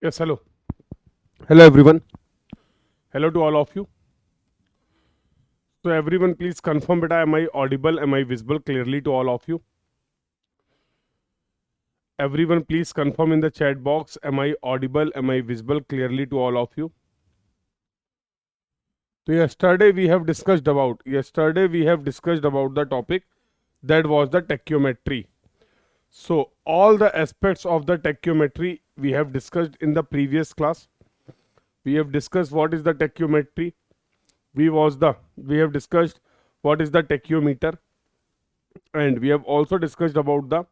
Yes, hello. Hello, everyone. Hello to all of you. So, everyone, please confirm beta, am I audible? Am I visible clearly to all of you? Everyone, please confirm in the chat box, am I audible? Am I visible clearly to all of you? So, yesterday we have discussed about the topic that was the tachyometry. So, all the aspects of the tachyometry we have discussed in the previous class. We have discussed what is the tachyometry. We have discussed what is the tachyometer, and we have also discussed about the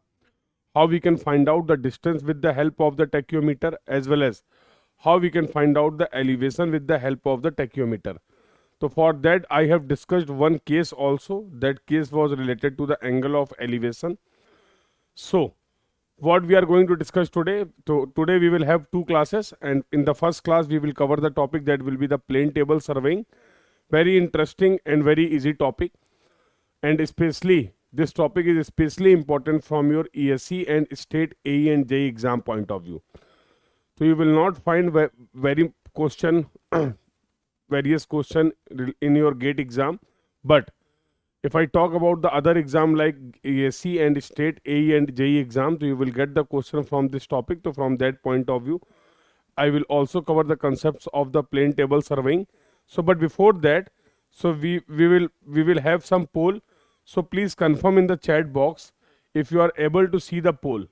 how we can find out the distance with the help of the tachyometer, as well as how we can find out the elevation with the help of the tachyometer. So for that I have discussed one case also. That case was related to the angle of elevation. So what we are going to discuss today, so today we will have two classes, and in the first class we will cover the topic that will be the plane table surveying. Very interesting and very easy topic, and especially this topic is especially important from your ESC and state AE and JEE exam point of view. So you will not find very question various question in your gate exam, but if I talk about the other exam like ESC and state AE and JEE exam, so you will get the question from this topic. So from that point of view, I will also cover the concepts of the plane table surveying. So, but before that, so we will have some poll. So please confirm in the chat box if you are able to see the poll.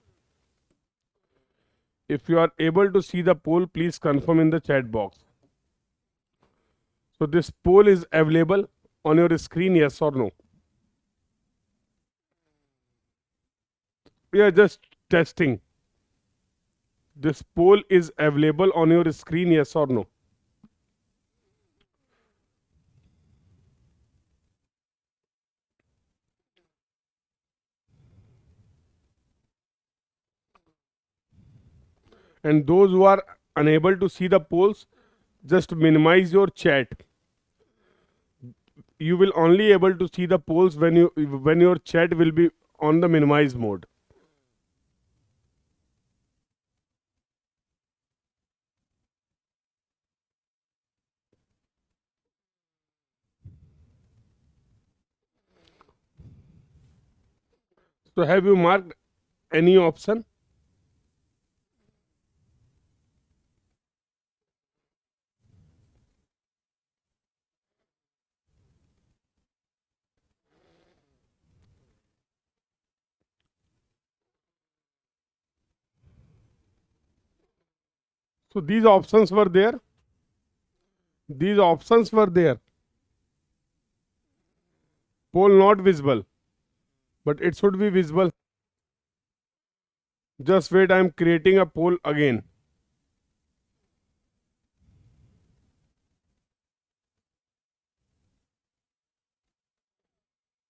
If you are able to see the poll, please confirm in the chat box. So this poll is available on your screen, yes or no? We are just testing. This poll is available on your screen, yes or no? And those who are unable to see the polls, just minimize your chat. You will only able to see the polls when your chat will be on the minimize mode. So have you marked any option? So these options were there. These options were there. Poll not visible, but it should be visible. Just wait, I am creating a poll again.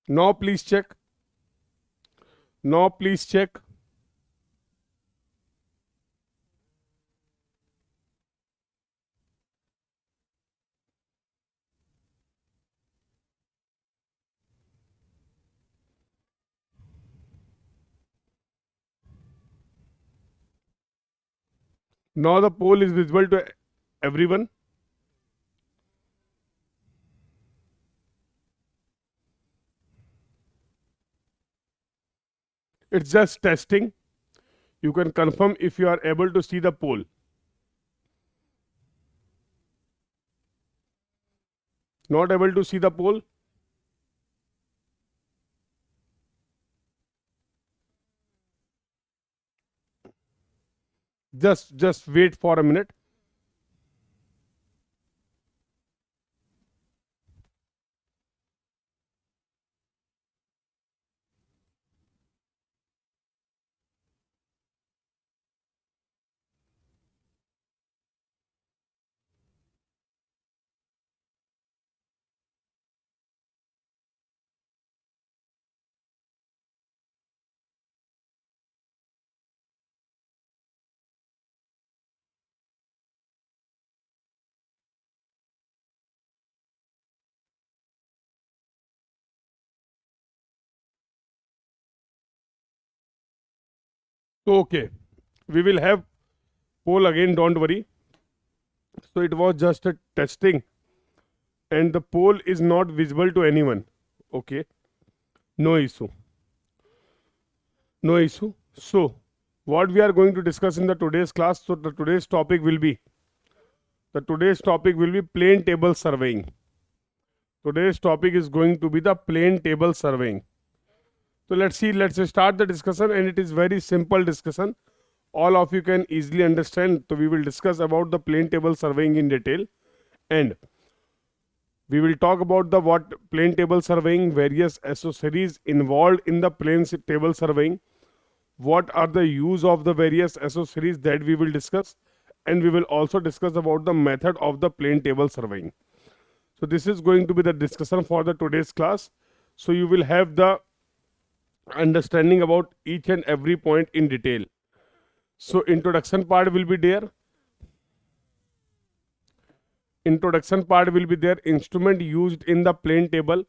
Now please check. Now please check. Now the poll is visible to everyone. It's just testing. You can confirm if you are able to see the poll. Not able to see the poll? Just wait for a minute. So okay, we will have pole again, don't worry. So it was just a testing, and the pole is not visible to anyone. Okay, no issue. No issue. So, what we are going to discuss in the today's class, so today's topic will be plane table surveying. Today's topic is going to be the plane table surveying. So let's start the discussion, and it is very simple discussion. All of you can easily understand. So we will discuss about the plane table surveying in detail, and we will talk about the what plane table surveying, various accessories involved in the plane table surveying, what are the use of the various accessories that we will discuss, and we will also discuss about the method of the plane table surveying. So this is going to be the discussion for the today's class. So you will have the understanding about each and every point in detail. So introduction part will be there. Instrument used in the plane table,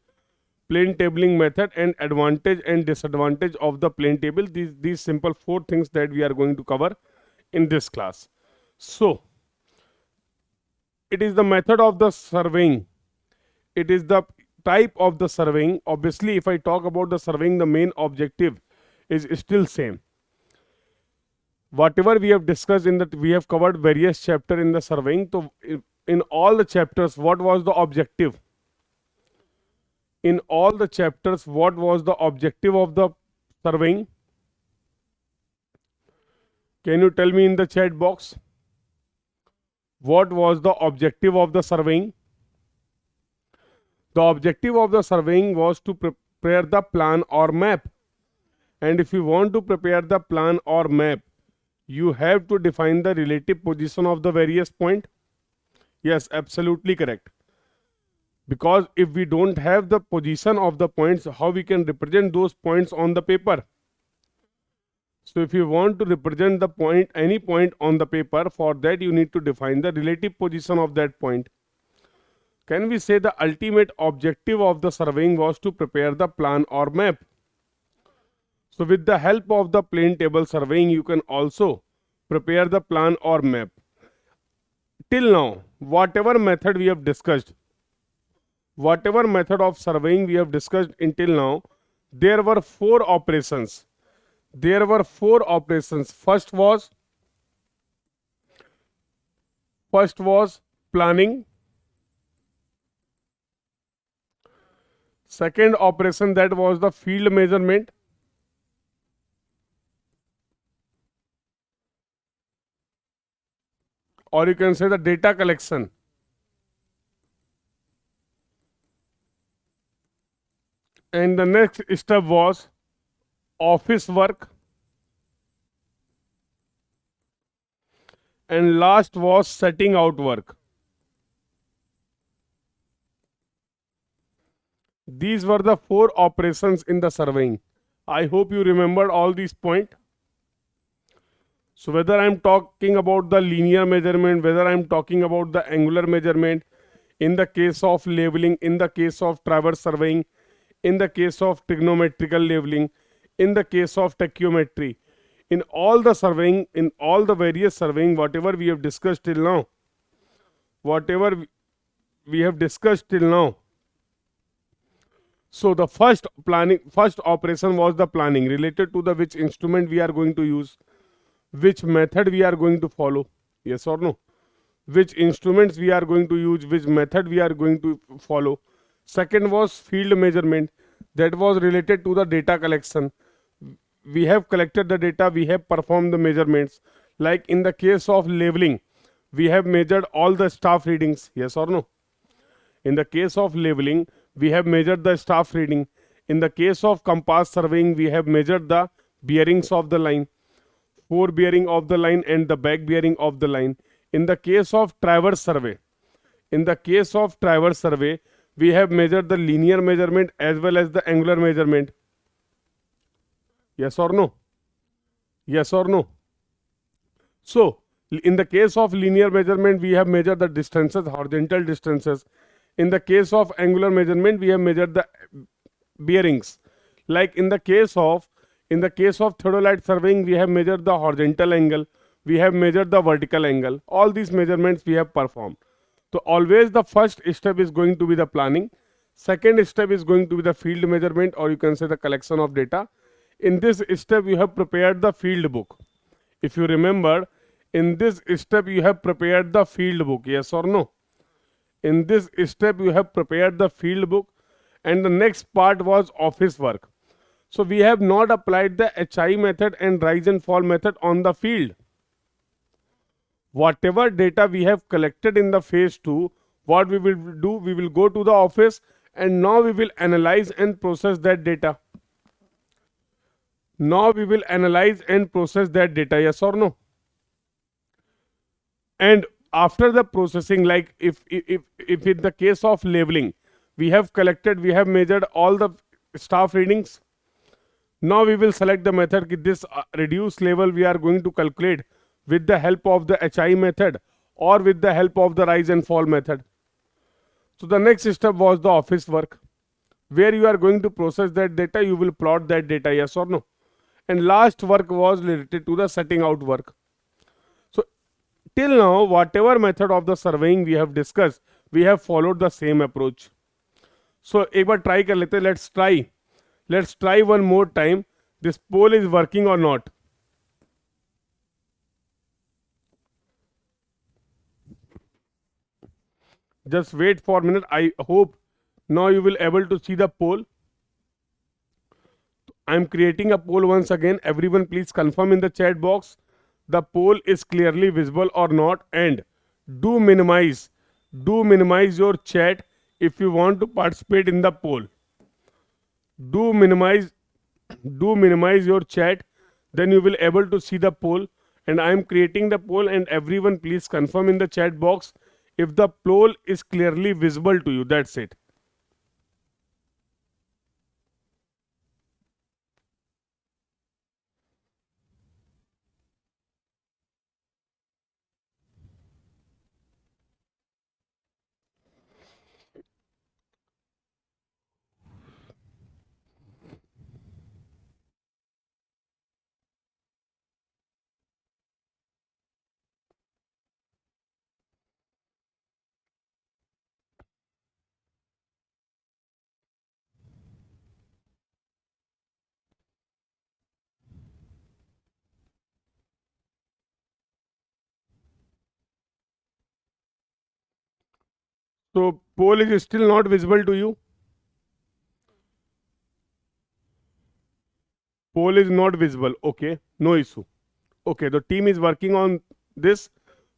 plane tabling method, and advantage and disadvantage of the plane table. These simple 4 things that we are going to cover in this class. So it is the method of the surveying. It is the type of the surveying. Obviously, if I talk about the surveying, the main objective is still same. Whatever we have discussed in that, we have covered various chapter in the surveying. So in all the chapters, what was the objective? In all the chapters, what was the objective of the surveying? Can you tell me in the chat box? What was the objective of the surveying? The objective of the surveying was to prepare the plan or map. And if you want to prepare the plan or map, you have to define the relative position of the various point. Yes, absolutely correct. Because if we don't have the position of the points, how we can represent those points on the paper? So if you want to represent the point, any point on the paper, for that you need to define the relative position of that point. Can we say the ultimate objective of the surveying was to prepare the plan or map? So with the help of the plane table surveying, you can also prepare the plan or map. Till now, whatever method we have discussed, whatever method of surveying we have discussed until now, there were 4 operations. First was planning. Second operation, that was the field measurement. Or you can say the data collection. And the next step was office work. And last was setting out work. These were the 4 operations in the surveying. I hope you remembered all these points. So whether I am talking about the linear measurement, whether I am talking about the angular measurement, in the case of labeling, in the case of traverse surveying, in the case of trigonometrical labeling, in the case of tachyometry, in all the surveying, in all the various surveying, whatever we have discussed till now, so the first operation was the planning, related to the which instrument we are going to use, which method we are going to follow, yes or no, which instruments we are going to use, which method we are going to follow. Second was field measurement, that was related to the data collection. We have collected the data, we have performed the measurements. Like in the case of labeling, we have measured all the staff readings, yes or no. In the case of labeling, we have measured the staff reading. In the case of compass surveying, we have measured the bearings of the line, fore bearing of the line and the back bearing of the line. In the case of traverse survey, we have measured the linear measurement as well as the angular measurement. Yes or no? Yes or no? So, in the case of linear measurement, we have measured the distances, horizontal distances. In the case of angular measurement, we have measured the bearings. Like in the case of theodolite surveying, we have measured the horizontal angle, we have measured the vertical angle. All these measurements we have performed. So always the first step is going to be the planning. Second step is going to be the field measurement, or you can say the collection of data. In this step you have prepared the field book. If you remember, in this step you have prepared the field book, yes or no? In this step you have prepared the field book, and the next part was office work. So we have not applied the HI method and rise and fall method on the field. Whatever data we have collected in the phase 2, what we will do, we will go to the office and now we will analyze and process that data. Now we will analyze and process that data, yes or no? And after the processing, like if in the case of labeling, we have collected, we have measured all the staff readings. Now we will select the method. This reduced level we are going to calculate with the help of the HI method or with the help of the rise and fall method. So the next step was the office work, where you are going to process that data, you will plot that data, yes or no? And last work was related to the setting out work. So till now, whatever method of the surveying we have discussed, we have followed the same approach. So एक बार try कर लेते हैं. Let's try one more time. This poll is working or not? Just wait for a minute. I hope now you will able to see the poll. I am creating a poll once again. Everyone please confirm in the chat box the poll is clearly visible or not, and do minimize your chat if you want to participate in the poll. Do minimize your chat, then you will able to see the poll. And I am creating the poll, and everyone please confirm in the chat box if the poll is clearly visible to you. That's it. So poll is still not visible to you. Poll is not visible. Okay, no issue. Okay, the team is working on this.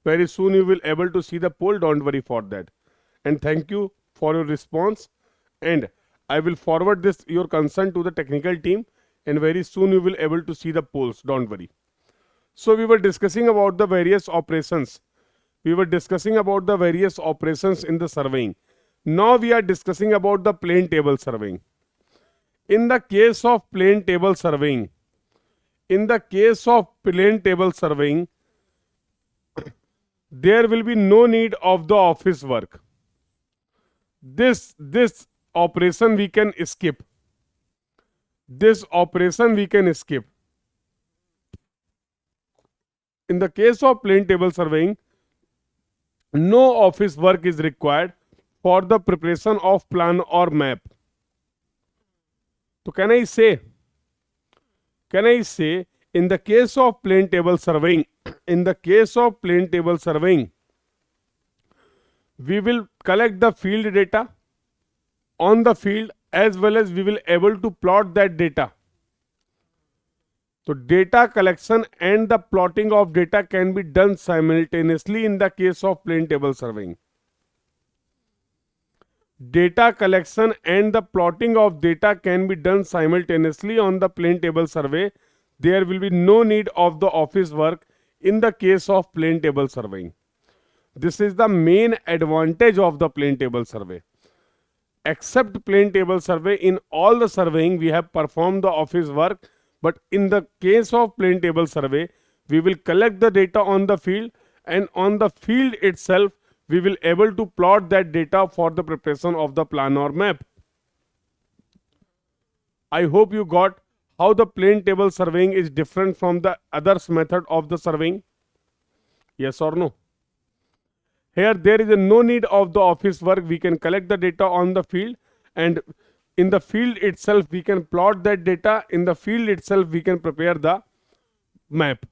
Very soon you will able to see the poll. Don't worry for that. And thank you for your response. And I will forward this your concern to the technical team. And very soon you will able to see the polls. Don't worry. So we were discussing about the various operations. We were discussing about the various operations in the surveying. Now we are discussing about the plain table surveying. In the case of plain table surveying, there will be no need of the office work. This operation we can skip. This operation we can skip. In the case of plain table surveying, no office work is required for the preparation of plan or map. So can I say in the case of plain table surveying, we will collect the field data on the field, as well as we will able to plot that data. So data collection and the plotting of data can be done simultaneously in the case of plain table surveying. Data collection and the plotting of data can be done simultaneously on the plain table survey. There will be no need of the office work in the case of plain table surveying. This is the main advantage of the plain table survey. Except plain table survey, in all the surveying we have performed the office work, but in the case of plain table survey, we will collect the data on the field, and on the field itself we will able to plot that data for the preparation of the plan or map. I hope you got how the plain table surveying is different from the others method of the surveying. Yes or no? Here there is a no need of the office work. We can collect the data on the field, and in the field itself we can plot that data. In the field itself we can prepare the map.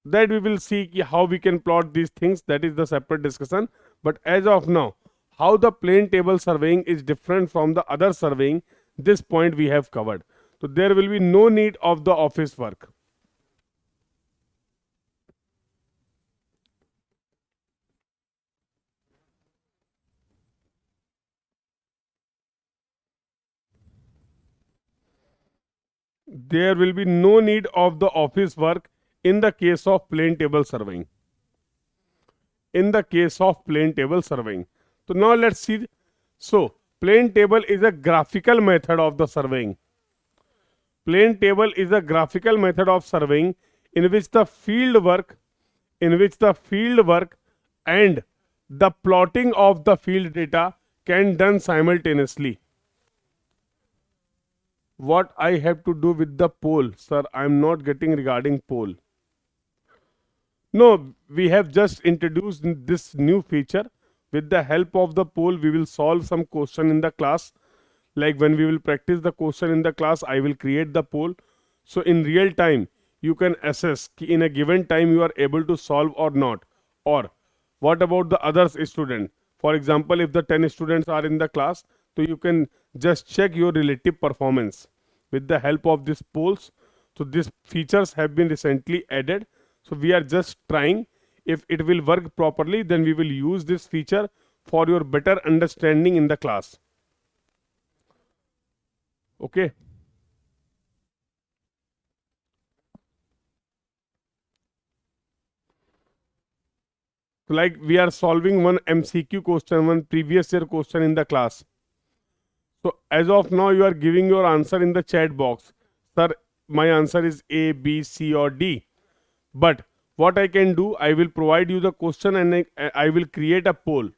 That we will see how we can plot these things. That is the separate discussion. But as of now, how the plane table surveying is different from the other surveying, this point we have covered. So there will be no need of the office work. There will be no need of the office work in the case of plane table surveying. In the case of plane table surveying. So now let's see. So plane table is a graphical method of the surveying. Plane table is a graphical method of surveying in which the field work and the plotting of the field data can done simultaneously. What I have to do with the pole, sir? I am not getting regarding pole. No, we have just introduced this new feature. With the help of the poll, we will solve some question in the class. Like when we will practice the question in the class, I will create the poll. So in real time, you can assess in a given time you are able to solve or not. Or what about the others student? For example, if the 10 students are in the class, so you can just check your relative performance with the help of these polls. So these features have been recently added. So we are just trying. If it will work properly, then we will use this feature for your better understanding in the class. Okay. So like we are solving one MCQ question, one previous year question in the class. So as of now, you are giving your answer in the chat box. Sir, my answer is A, B, C or D. But what I can do, I will provide you the question and I will create a poll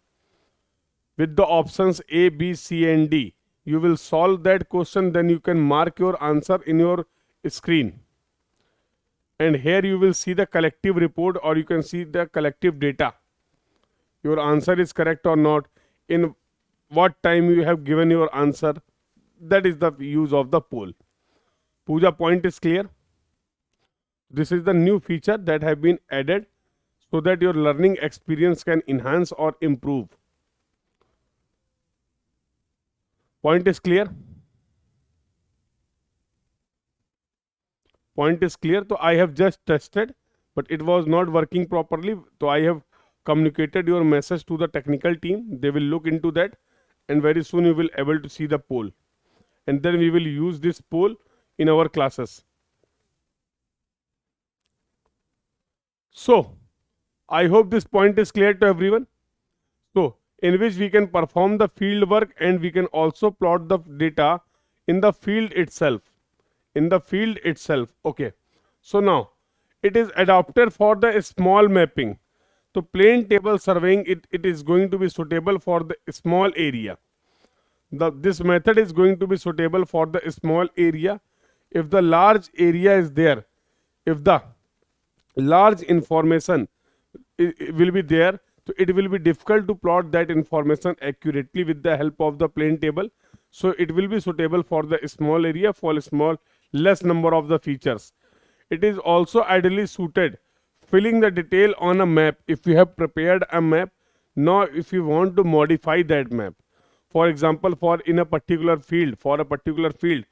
with the options A, B, C and D. You will solve that question, then you can mark your answer in your screen. And here you will see the collective report, or you can see the collective data. Your answer is correct or not, in what time you have given your answer. That is the use of the poll. Pooja, point is clear? This is the new feature that have been added so that your learning experience can enhance or improve. Point is clear? Point is clear. So I have just tested, but it was not working properly. So I have communicated your message to the technical team. They will look into that, and very soon you will able to see the poll. And then we will use this poll in our classes. So I hope this point is clear to everyone. So in which we can perform the field work and we can also plot the data in the field itself. In the field itself. Okay. So now it is adapted for the small mapping. So plane table surveying, it is going to be suitable for the small area. This method is going to be suitable for the small area. If the large area is there, if the large information will be there, so it will be difficult to plot that information accurately with the help of the plane table. So it will be suitable for the small area, for small less number of the features. It is also ideally suited filling the detail on a map. If you have prepared a map, now if you want to modify that map, for example, for a particular field,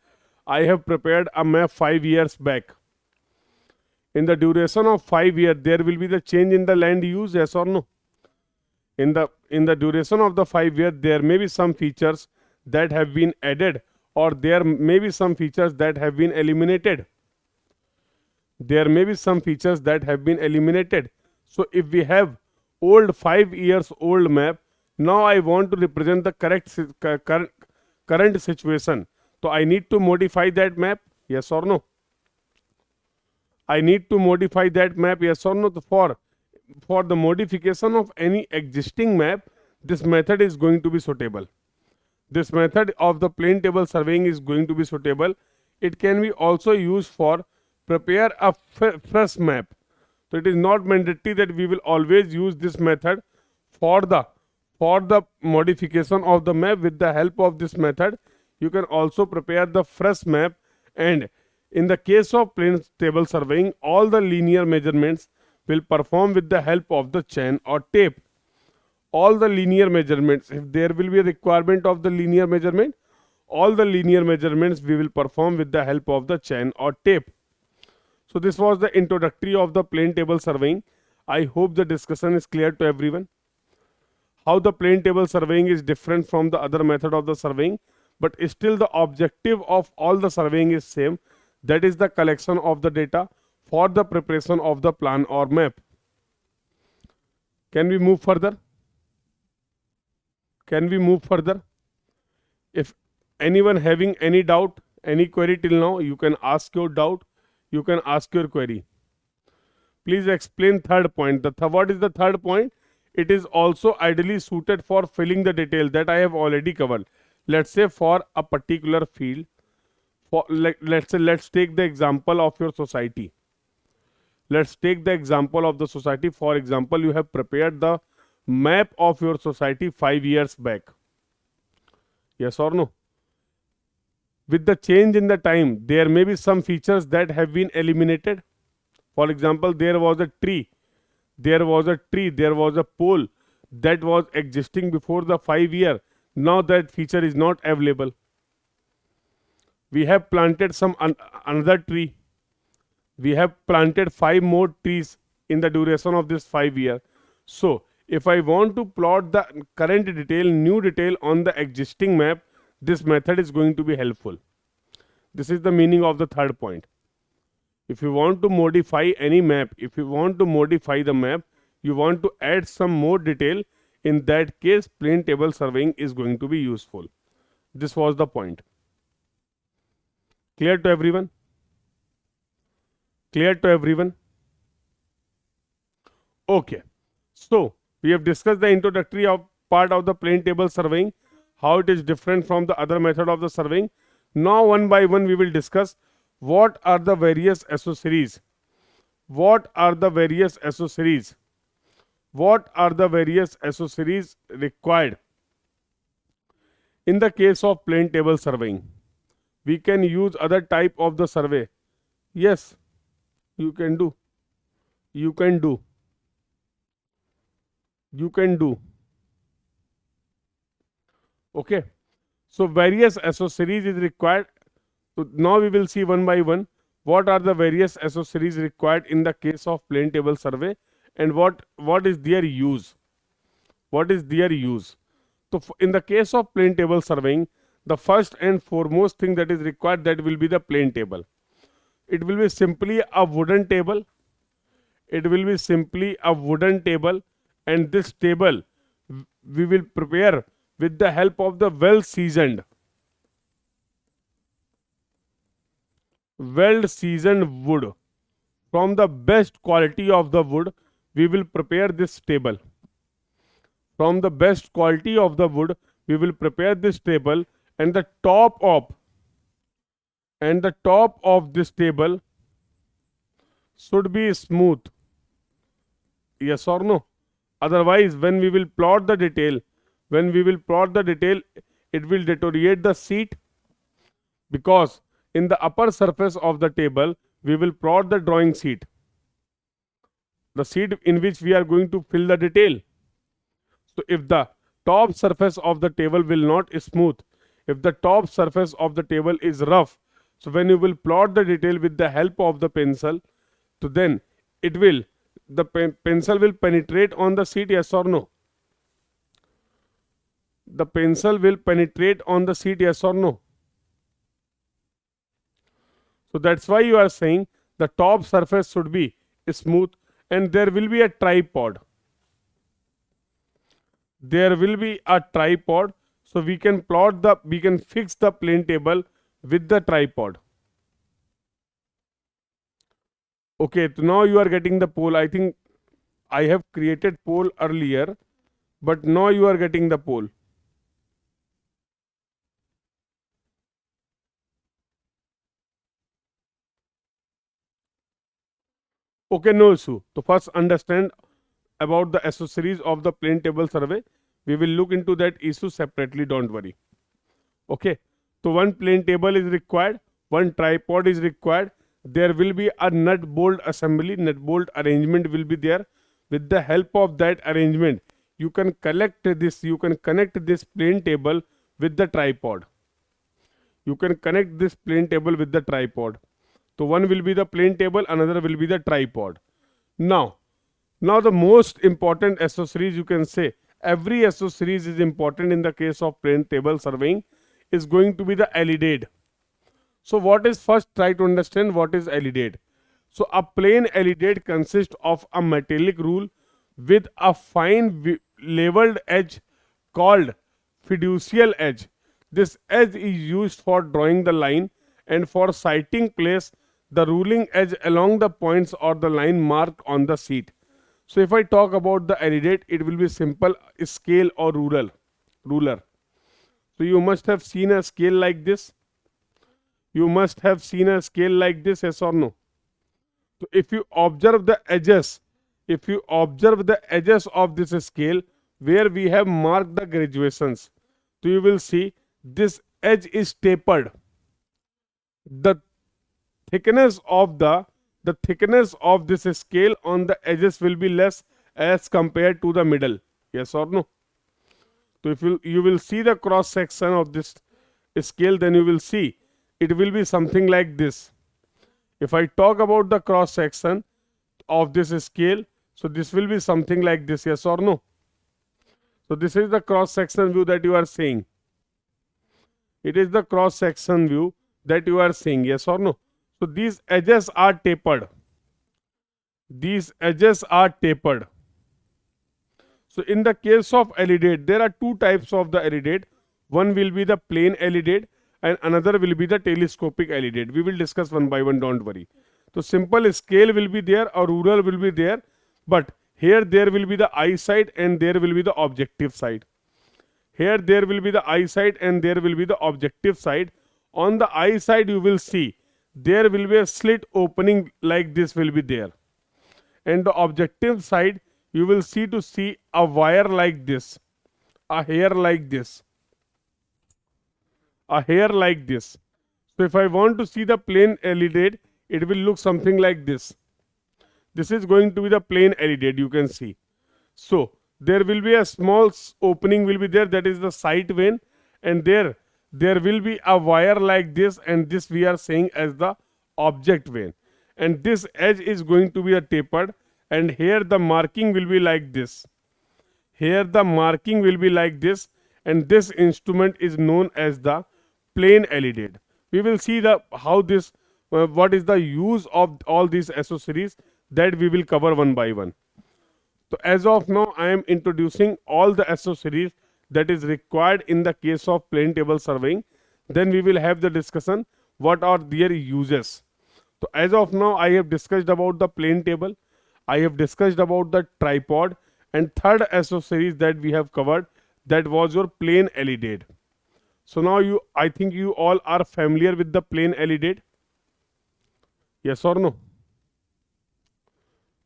I have prepared a map 5 years back. In the duration of 5 years, there will be the change in the land use, yes or no? In the duration of the 5 years, there may be some features that have been added, or there may be some features that have been eliminated. There may be some features that have been eliminated. So if we have old 5 years old map, now I want to represent the current situation. So I need to modify that map, yes or no? I need to modify that map, yes or no? For the modification of any existing map, this method is going to be suitable. This method of the plane table surveying is going to be suitable. It can be also used for prepare a fresh map. So it is not mandatory that we will always use this method for the modification of the map. With the help of this method, you can also prepare the fresh map. And in the case of plane table surveying, all the linear measurements will perform with the help of the chain or tape. All the linear measurements, if there will be a requirement of the linear measurement, all the linear measurements we will perform with the help of the chain or tape. So this was the introductory of the plane table surveying. I hope the discussion is clear to everyone. How the plane table surveying is different from the other method of the surveying, but still the objective of all the surveying is same. That is the collection of the data for the preparation of the plan or map. Can we move further? Can we move further? If anyone having any doubt, any query till now, you can ask your doubt, you can ask your query. Please explain third point. What is the third point? It is also ideally suited for filling the detail that I have already covered. Let's say for a particular field, let's take the example of your society. Let's take the example of the society. For example, you have prepared the map of your society 5 years back. Yes or no? With the change in the time, there may be some features that have been eliminated. For example, there was a tree, there was a pole that was existing before the 5 year. Now that feature is not available. We have planted another tree. We have planted 5 more trees in the duration of this 5 year. So if I want to plot the current detail, new detail on the existing map, this method is going to be helpful. This is the meaning of the third point. If you want to modify any map, if you want to modify the map, you want to add some more detail, in that case, plane table surveying is going to be useful. This was the point. Clear to everyone? Clear to everyone? Okay. So, we have discussed the introductory part of the plane table surveying, how it is different from the other method of the surveying. Now, one by one, we will discuss what are the various accessories. What are the various accessories? What are the various accessories required? In the case of plane table surveying, we can use other type of the survey. Yes, you can do. You can do. You can do. Okay. So various accessories is required. So now we will see one by one what are the various accessories required in the case of plane table survey, and what is their use. What is their use? So in the case of plane table surveying, the first and foremost thing that is required, that will be the plane table. It will be simply a wooden table. It will be simply a wooden table, and this table we will prepare with the help of the well seasoned wood. From the best quality of the wood, we will prepare this table. From the best quality of the wood, we will prepare this table, and the top of this table should be smooth. Yes or no? Otherwise, when we will plot the detail, it will deteriorate the seat, because in the upper surface of the table, we will plot the drawing sheet, the sheet in which we are going to fill the detail. So if the top surface of the table will not smooth, if the top surface of the table is rough, so when you will plot the detail with the help of the pencil, so then the pencil will penetrate on the sheet, yes or no? The pencil will penetrate on the sheet, yes or no? So that's why you are saying the top surface should be smooth, and there will be a tripod. There will be a tripod, so we can fix the plane table with the tripod. Okay, so now you are getting the pole. I think I have created pole earlier, but now you are getting the pole. Okay, no issue. So first understand about the accessories of the plane table survey. We will look into that issue separately, don't worry. Okay, so one plane table is required, one tripod is required. There will be a nut bolt assembly, nut bolt arrangement will be there. With the help of that arrangement, you can connect this plane table with the tripod. You can connect this plane table with the tripod. So one will be the plane table, another will be the tripod. Now, now the most important accessories, you can say every accessories is important in the case of plane table surveying, is going to be the LEDAD. So what is, first try to understand what is LEDAD. So a plain LEDAD consists of a metallic rule with a fine leveled edge called fiducial edge. This edge is used for drawing the line and for sighting place the ruling edge along the points or the line marked on the sheet. So if I talk about the LEDAD, it will be simple scale or ruler. So you must have seen a scale like this. You must have seen a scale like this, yes or no? So if you observe the edges, of this scale where we have marked the graduations, so you will see this edge is tapered. The thickness of this scale on the edges will be less as compared to the middle. Yes or no? So if you will see the cross section of this scale, then you will see it will be something like this. If I talk about the cross section of this scale, so this will be something like this. Yes or no? So this is the cross section view that you are seeing. It is the cross section view that you are seeing. Yes or no? So these edges are tapered. These edges are tapered. So in the case of LEDAD, there are two types of the LEDAD. One will be the plain LEDAD and another will be the telescopic LEDAD. We will discuss one by one, don't worry. So simple scale will be there or ruler will be there, but here there will be the eye side and there will be the objective side. Here there will be the eye side and there will be the objective side. On the eye side you will see there will be a slit opening like this will be there. And the objective side you will see a wire like this, a hair like this, a hair like this. So if I want to see the plain LEDAD, it will look something like this. This is going to be the plain LEDAD, you can see. So there will be a small opening will be there, that is the sight vein, and there will be a wire like this, and this we are saying as the object vein, and this edge is going to be a tapered, and here the marking will be like this. Here the marking will be like this, and this instrument is known as the plain LEDAD. We will see the how this what is the use of all these accessories, that we will cover one by one. So as of now, I am introducing all the accessories that is required in the case of plane table surveying. Then we will have the discussion what are their uses. So as of now, I have discussed about the plane table. I have discussed about the tripod, and third accessories that we have covered, that was your plain LEDAD. So now I think you all are familiar with the plain LEDAD. Yes or no?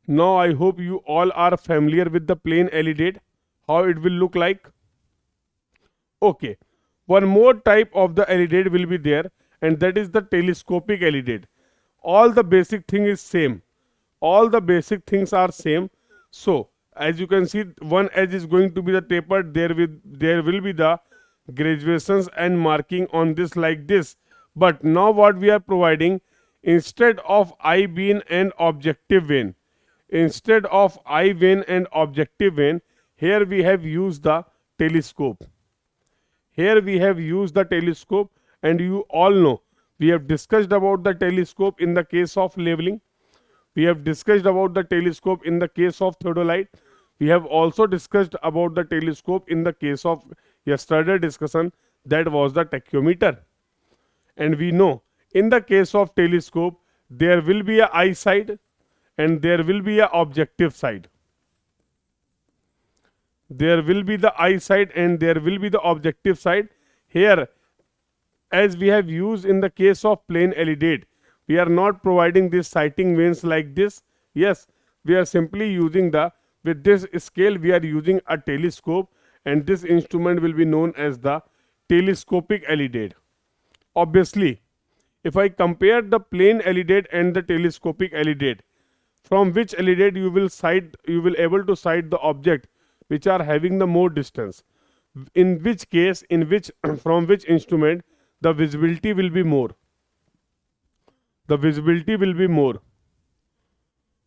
Now I hope you all are familiar with the plain LEDAD, how it will look like. Okay, one more type of the LEDAD will be there, and that is the telescopic LEDAD. All the basic thing is same. All the basic things are same. So as you can see, one edge is going to be the tapered. There will be the graduations and marking on this like this. But now what we are providing, instead of eye vein and objective vein, instead of eye vein and objective vein, here we have used the telescope. Here we have used the telescope, and you all know we have discussed about the telescope in the case of leveling. We have discussed about the telescope in the case of theodolite. We have also discussed about the telescope in the case of yesterday discussion, that was the tachyometer. And we know in the case of telescope there will be a eye side and there will be a objective side. There will be the eye side and there will be the objective side. Here, as we have used in the case of plain LEDAD, we are not providing these sighting veins like this. Yes, we are simply using with this scale we are using a telescope, and this instrument will be known as the telescopic alidade. Obviously, if I compare the plain alidade and the telescopic alidade, from which alidade you will able to sight the object which are having the more distance. In which case, in which from which instrument the visibility will be more. The visibility will be more.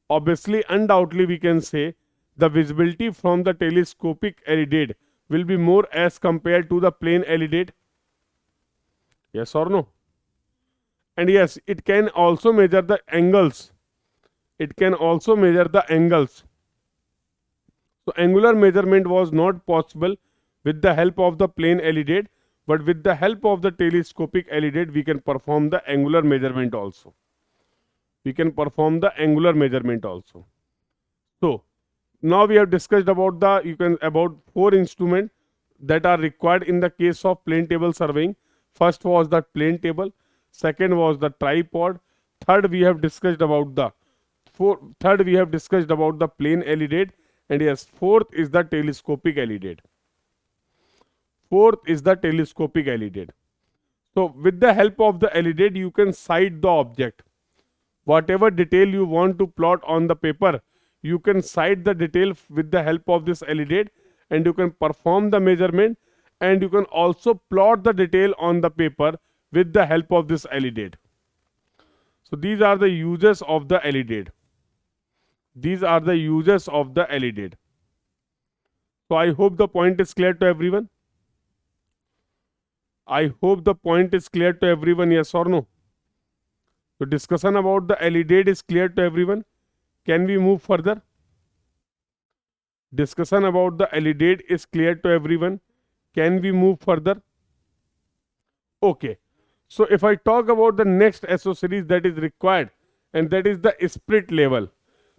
Obviously, undoubtedly, we can say the visibility from the telescopic alidade will be more as compared to the plain alidade. Yes or no? And yes, it can also measure the angles. It can also measure the angles. So angular measurement was not possible with the help of the plain alidade, but with the help of the telescopic alidade, we can perform the angular measurement also. We can perform the angular measurement also. So now we have discussed about about 4 instruments that are required in the case of plane table surveying. First was the plane table, second was the tripod, third we have discussed about the plane alidade, and yes, fourth is the telescopic alidade. Fourth is the telescopic alidade. So with the help of the alidade, you can sight the object. Whatever detail you want to plot on the paper, you can sight the detail with the help of this alidade, and you can perform the measurement, and you can also plot the detail on the paper with the help of this alidade. So these are the uses of the alidade. These are the uses of the alidade. So I hope the point is clear to everyone. I hope the point is clear to everyone, yes or no? So discussion about the alidade is clear to everyone. Can we move further? Discussion about the alidade is clear to everyone. Can we move further? Okay. So if I talk about the next accessories that is required, and that is the spirit level.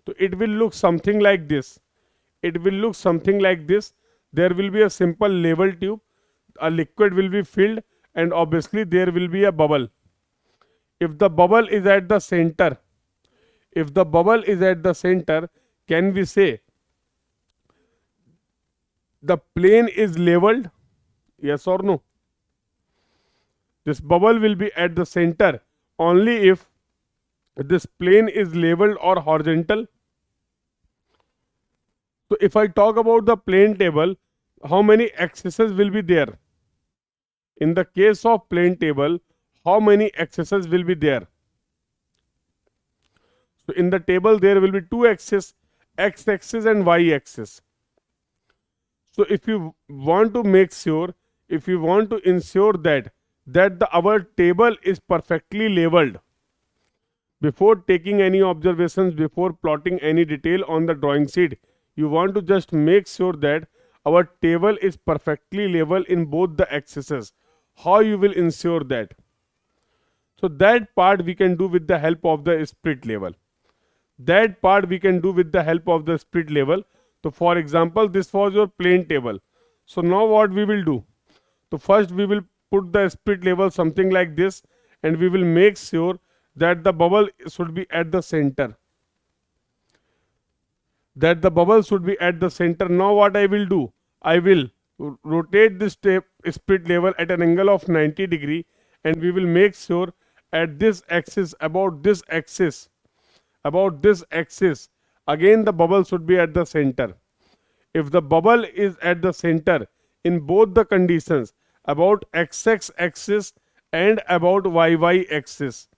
So it will look something like this. It will look something like this. There will be a simple level tube. A liquid will be filled, and obviously there will be a bubble. If the bubble is at the center, can we say the plane is leveled? Yes or no? This bubble will be at the center only if this plane is leveled or horizontal. So if I talk about the plane table, how many axes will be there? In the case of plane table, how many axes will be there? So in the table there will be 2 axes, x axis and y axis. So if you want to make sure, if you want to ensure that our table is perfectly leveled, before taking any observations, before plotting any detail on the drawing sheet, you want to just make sure that our table is perfectly level in both the axes. How you will ensure that? So that part we can do with the help of the spirit level. That part we can do with the help of the spirit level. So for example, this was your plane table. So now what we will do? So first we will put the spirit level something like this, and we will make sure that the bubble should be at the center. That the bubble should be at the center. Now what I will do? I will rotate this spirit level at an angle of 90 degree, and we will make sure at this axis, about this axis, again the bubble should be at the center. If the bubble is at the center in both the conditions, about x-x axis and about y-y axis,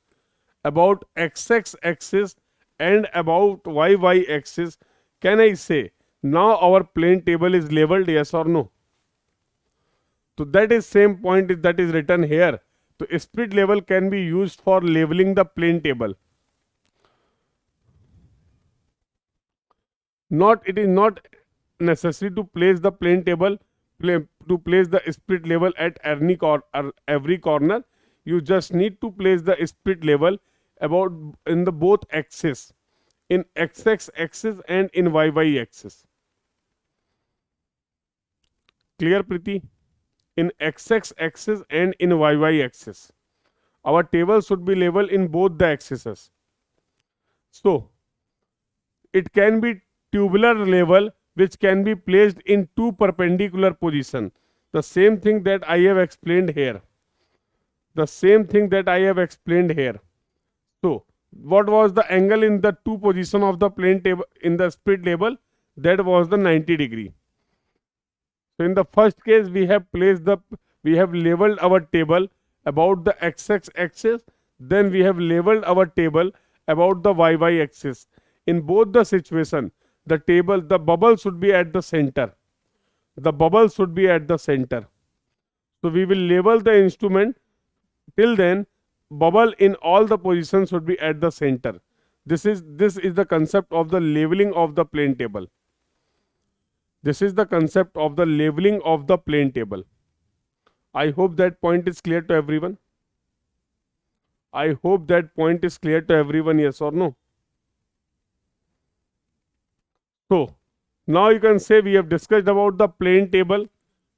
about x-x axis and about y-y axis, can I say now our plane table is leveled, yes or no? So that is same point that is written here. So spirit level can be used for leveling the plane table. It is not necessary to place the plane table, to place the spirit level at every corner. You just need to place the spirit level about in the both axis, in x-x axis and in y-y axis. Clear, Preeti? In x-x axis and in y-y axis. Our table should be level in both the axes. So It can be tubular level which can be placed in two perpendicular position. The same thing that I have explained here. The same thing that I have explained here. So, what was the angle in the two position of the plane table in the split label? That was the 90 degree. So, in the first case, we have labeled our table about the x axis. Then we have labeled our table about the y axis. In both the situation, the bubble should be at the center. The bubble should be at the center. So we will label the instrument. Till then, bubble in all the positions should be at the center. This is the concept of the labeling of the plane table. This is the concept of the labeling of the plane table. I hope that point is clear to everyone. I hope that point is clear to everyone, yes or no. So, now you can say we have discussed about the plane table,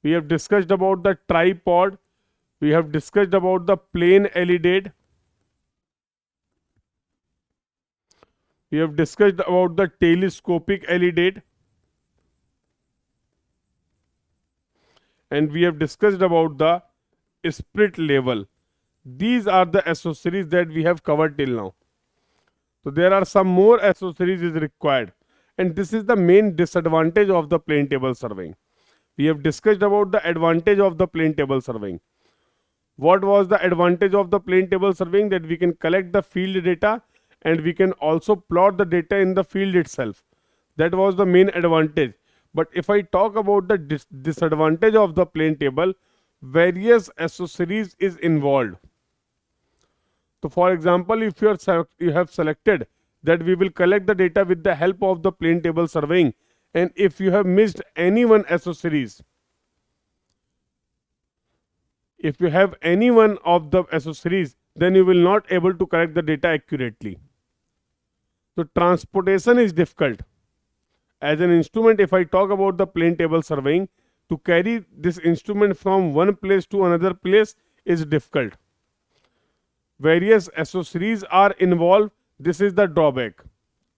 we have discussed about the tripod, we have discussed about the plane elidade, we have discussed about the telescopic elidade, and we have discussed about the split level. These are the accessories that we have covered till now. So there are some more accessories is required, and this is the main disadvantage of the plane table surveying. We have discussed about the advantage of the plane table surveying. What was the advantage of the plane table surveying? That we can collect the field data and we can also plot the data in the field itself. That was the main advantage. But if I talk about the disadvantage of the plane table, various accessories is involved. So for example, if you have selected that we will collect the data with the help of the plane table surveying, and if you have missed any one accessories, if you have any one of the accessories, then you will not able to collect the data accurately. So transportation is difficult. As an instrument, if I talk about the plane table surveying, to carry this instrument from one place to another place is difficult. Various accessories are involved. This is the drawback.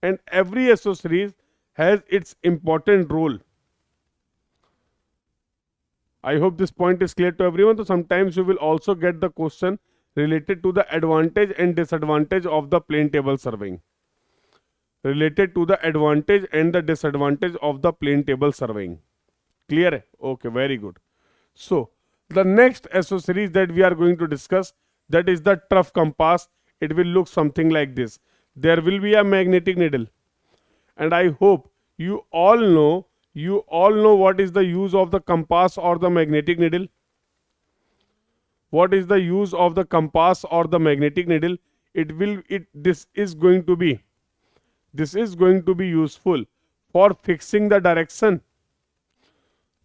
And every accessory has its important role. I hope this point is clear to everyone. So sometimes you will also get the question related to the advantage and disadvantage of the plane table surveying. Related to the advantage and the disadvantage of the plane table surveying. Clear? Okay, very good. So the next accessories that we are going to discuss, that is the trough compass. It will look something like this. There will be a magnetic needle, and I hope you all know what is the use of the compass or the magnetic needle. What is the use of the compass or the magnetic needle? This is going to be useful for fixing the direction.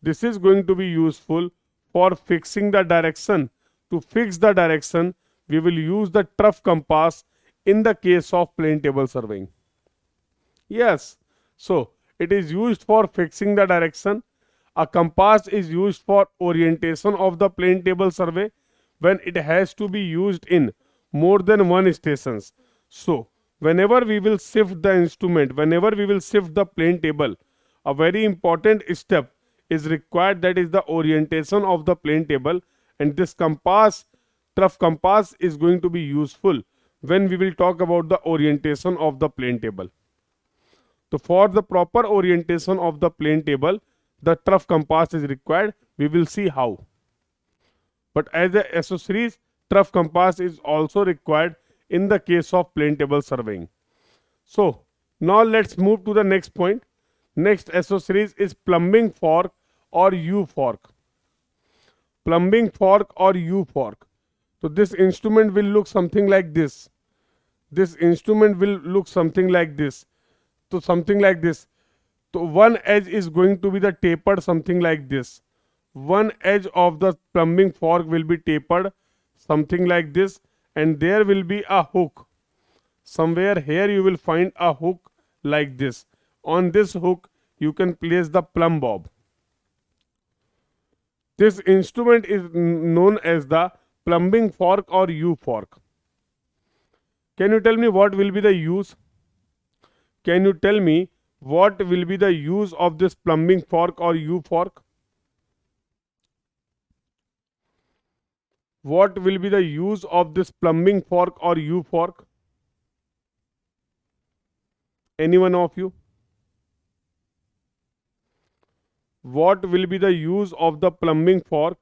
This is going to be useful for fixing the direction. To fix the direction, we will use the trough compass in the case of plane table surveying. Yes, so it is used for fixing the direction. A compass is used for orientation of the plane table survey when it has to be used in more than one stations. So whenever we will shift the instrument, whenever we will shift the plane table, a very important step is required, that is the orientation of the plane table, and this trough compass is going to be useful when we will talk about the orientation of the plane table. So for the proper orientation of the plane table, the trough compass is required. We will see how. But as a accessories, trough compass is also required in the case of plane table surveying. So now let's move to the next point. Next accessories is plumbing fork or U-fork. Plumbing fork or U-fork. So this instrument will look something like this. This instrument will look something like this. So something like this. So one edge is going to be the tapered something like this. One edge of the plumbing fork will be tapered something like this, and there will be a hook. Somewhere here you will find a hook like this. On this hook you can place the plumb bob. This instrument is known as the plumbing fork or U-fork. Can you tell me what will be the use? Can you tell me what will be the use of this plumbing fork or U fork? What will be the use of this plumbing fork or U fork? Anyone of you? What will be the use of the plumbing fork?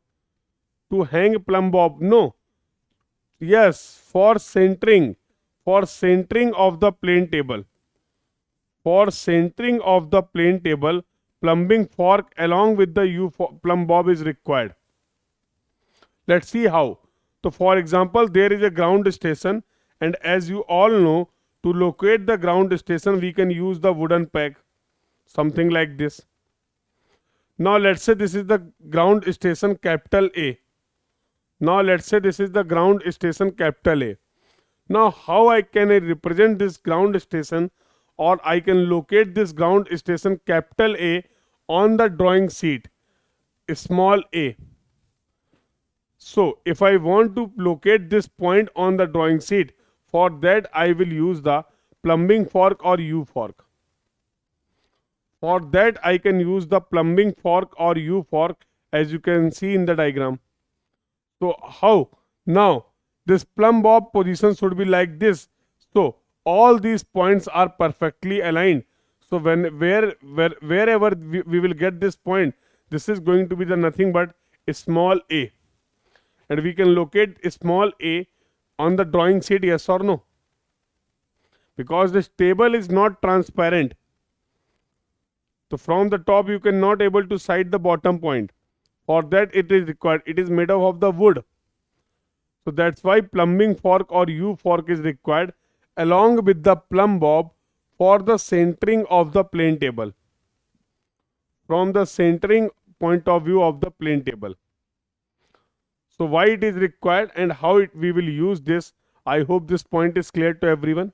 To hang plumb bob? No. Yes, for centering of the plane table. For centering of the plane table, plumbing fork along with the plumb bob is required. Let's see how. So for example, there is a ground station, and as you all know, to locate the ground station, we can use the wooden peg, something like this. Now let's say this is the ground station capital A. Now let's say this is the ground station capital A. Now how I can represent this ground station, or I can locate this ground station capital A on the drawing sheet small a. So if I want to locate this point on the drawing sheet, for that I will use the plumbing fork or U fork. For that I can use the plumbing fork or U fork, as you can see in the diagram. So how? Now this plumb bob position should be like this. So all these points are perfectly aligned. So wherever we will get this point, this is going to be the nothing but a small a. And we can locate a small a on the drawing sheet, yes or no? Because this table is not transparent. So from the top you cannot able to sight the bottom point. For that it is required. It is made up of the wood. So that's why plumbing fork or U fork is required along with the plumb bob for the centering of the plane table. From the centering point of view of the plane table. So why it is required and how we will use this. I hope this point is clear to everyone.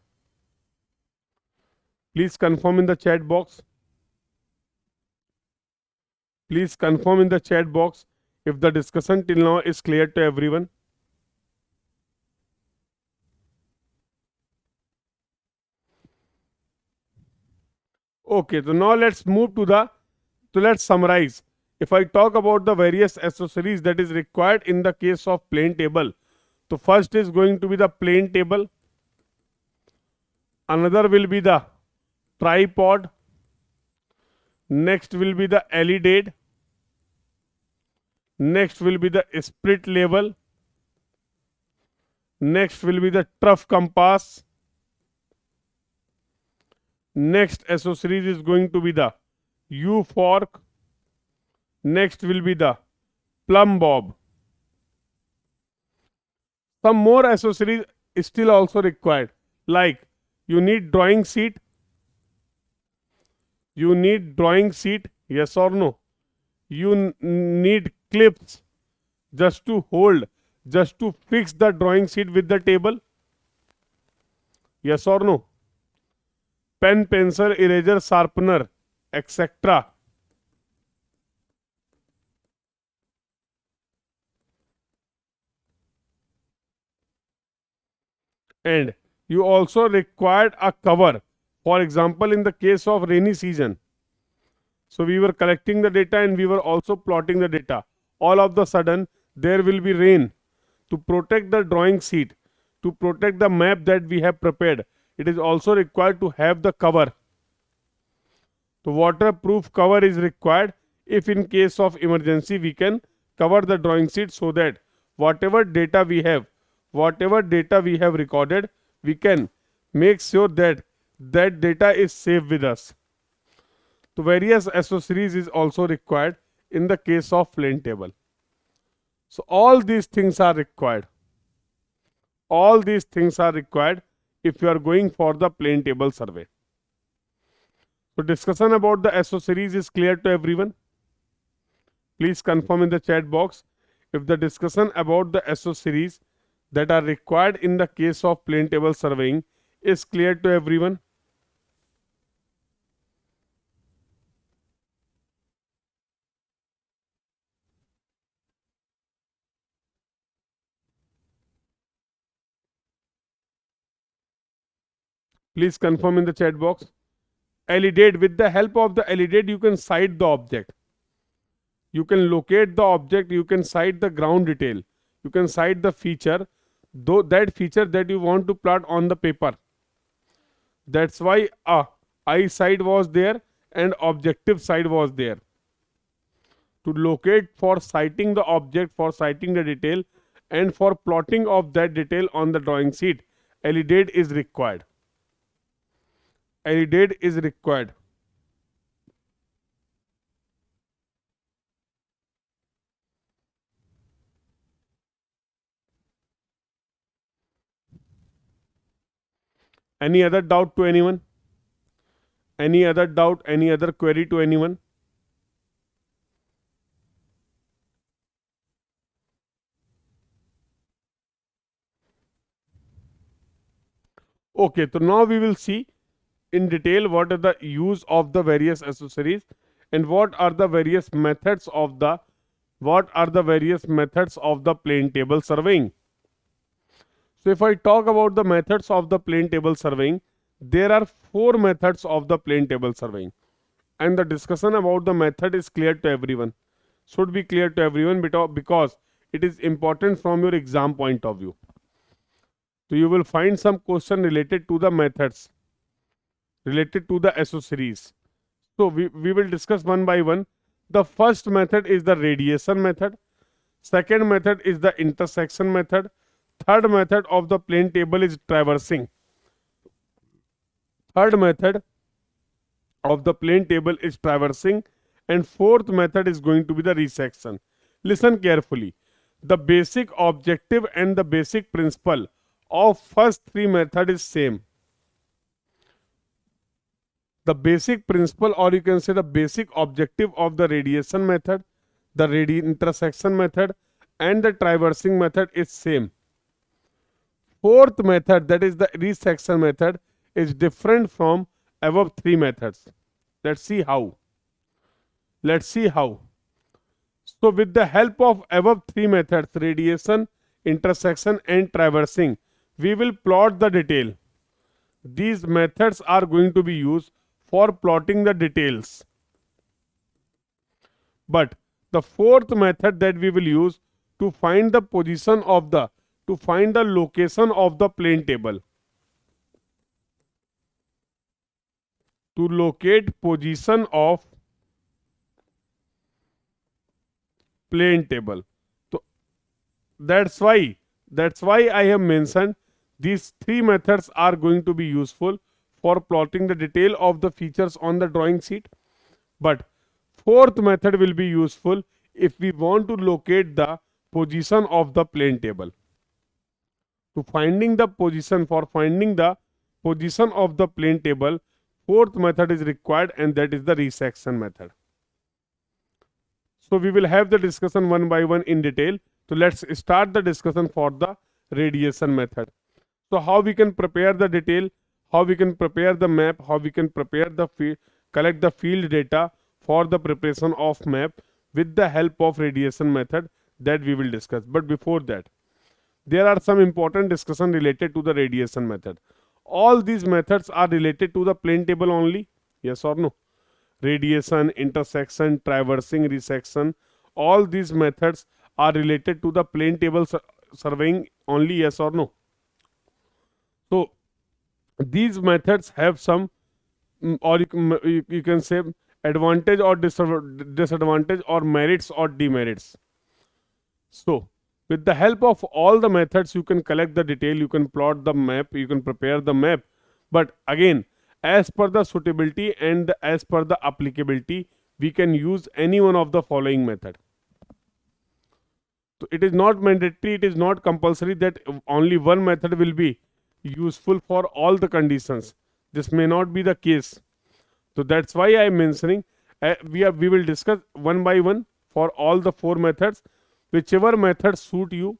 Please confirm in the chat box. Please confirm in the chat box if the discussion till now is clear to everyone. Okay, so now let's move to let's summarize. If I talk about the various accessories that is required in the case of plane table, so first is going to be the plane table. Another will be the tripod. Next will be the elidade. Next will be the split level. Next will be the trough compass. Next accessories is going to be the U fork. Next will be the plumb bob. Some more accessories is still also required, like you need drawing sheet. You need drawing sheet, yes or no? You need clips just to hold, just to fix the drawing sheet with the table, yes or no? Pen, pencil, eraser, sharpener, etc. And you also required a cover. For example, in the case of rainy season, so we were collecting the data and we were also plotting the data. All of the sudden, there will be rain. To protect the drawing sheet, to protect the map that we have prepared, it is also required to have the cover. The waterproof cover is required. If in case of emergency, we can cover the drawing sheet so that whatever data we have, whatever data we have recorded, we can make sure that that data is safe with us. So various accessories is also required in the case of plane table. So all these things are required. All these things are required if you are going for the plane table survey. So discussion about the accessories is clear to everyone. Please confirm in the chat box if the discussion about the accessories that are required in the case of plane table surveying is clear to everyone. Please confirm in the chat box. LEDAD, with the help of the LEDAD, you can sight the object. You can locate the object, you can sight the ground detail, you can sight the feature, though that feature that you want to plot on the paper. That's why eye side was there and objective side was there. To locate, for sighting the object, for sighting the detail, and for plotting of that detail on the drawing sheet, LEDAD is required. LEDAD is required. Any other doubt to anyone? Any other doubt? Any other query to anyone? Okay, so now we will see in detail what are the use of the various accessories and what are the various methods of the plane table surveying. So if I talk about the methods of the plane table surveying, there are 4 methods of the plane table surveying, and the discussion about the method is clear to everyone, should be clear to everyone, because it is important from your exam point of view. So you will find some question related to the methods, related to the accessories. So we will discuss one by one. The first method is the radiation method. Second method is the intersection method. Third method of the plane table is traversing. Third method of the plane table is traversing. And fourth method is going to be the resection. Listen carefully. The basic objective and the basic principle of first 3 method is same. The basic principle, or you can say the basic objective of the radiation method, the intersection method, and the traversing method is same. Fourth method, that is the resection method, is different from above 3 methods. Let's see how. So with the help of above 3 methods, radiation, intersection, and traversing, we will plot the detail. These methods are going to be used for plotting the details. But the fourth method that we will use to find the position of the, to find the location of the plane table. To locate position of plane table. So that's why I have mentioned these 3 methods are going to be useful for plotting the detail of the features on the drawing sheet. But fourth method will be useful if we want to locate the position of the plane table. For finding the position of the plane table, fourth method is required, and that is the resection method. So we will have the discussion one by one in detail. So let's start the discussion for the radiation method. So how we can prepare the detail, how we can prepare the map, how we can prepare the collect the field data for the preparation of map with the help of radiation method, that we will discuss. But before that, there are some important discussion related to the radiation method. All these methods are related to the plane table only, yes or no? Radiation, intersection, traversing, resection, all these methods are related to the plane table surveying only, yes or no? So these methods have some, or you can say, advantage or disadvantage, or merits or demerits. So with the help of all the methods, you can collect the detail, you can plot the map, you can prepare the map. But again, as per the suitability and as per the applicability, we can use any one of the following method. So it is not mandatory, it is not compulsory that only one method will be useful for all the conditions. This may not be the case. So that's why I am mentioning we will discuss one by one for all the 4 methods. Whichever method suit you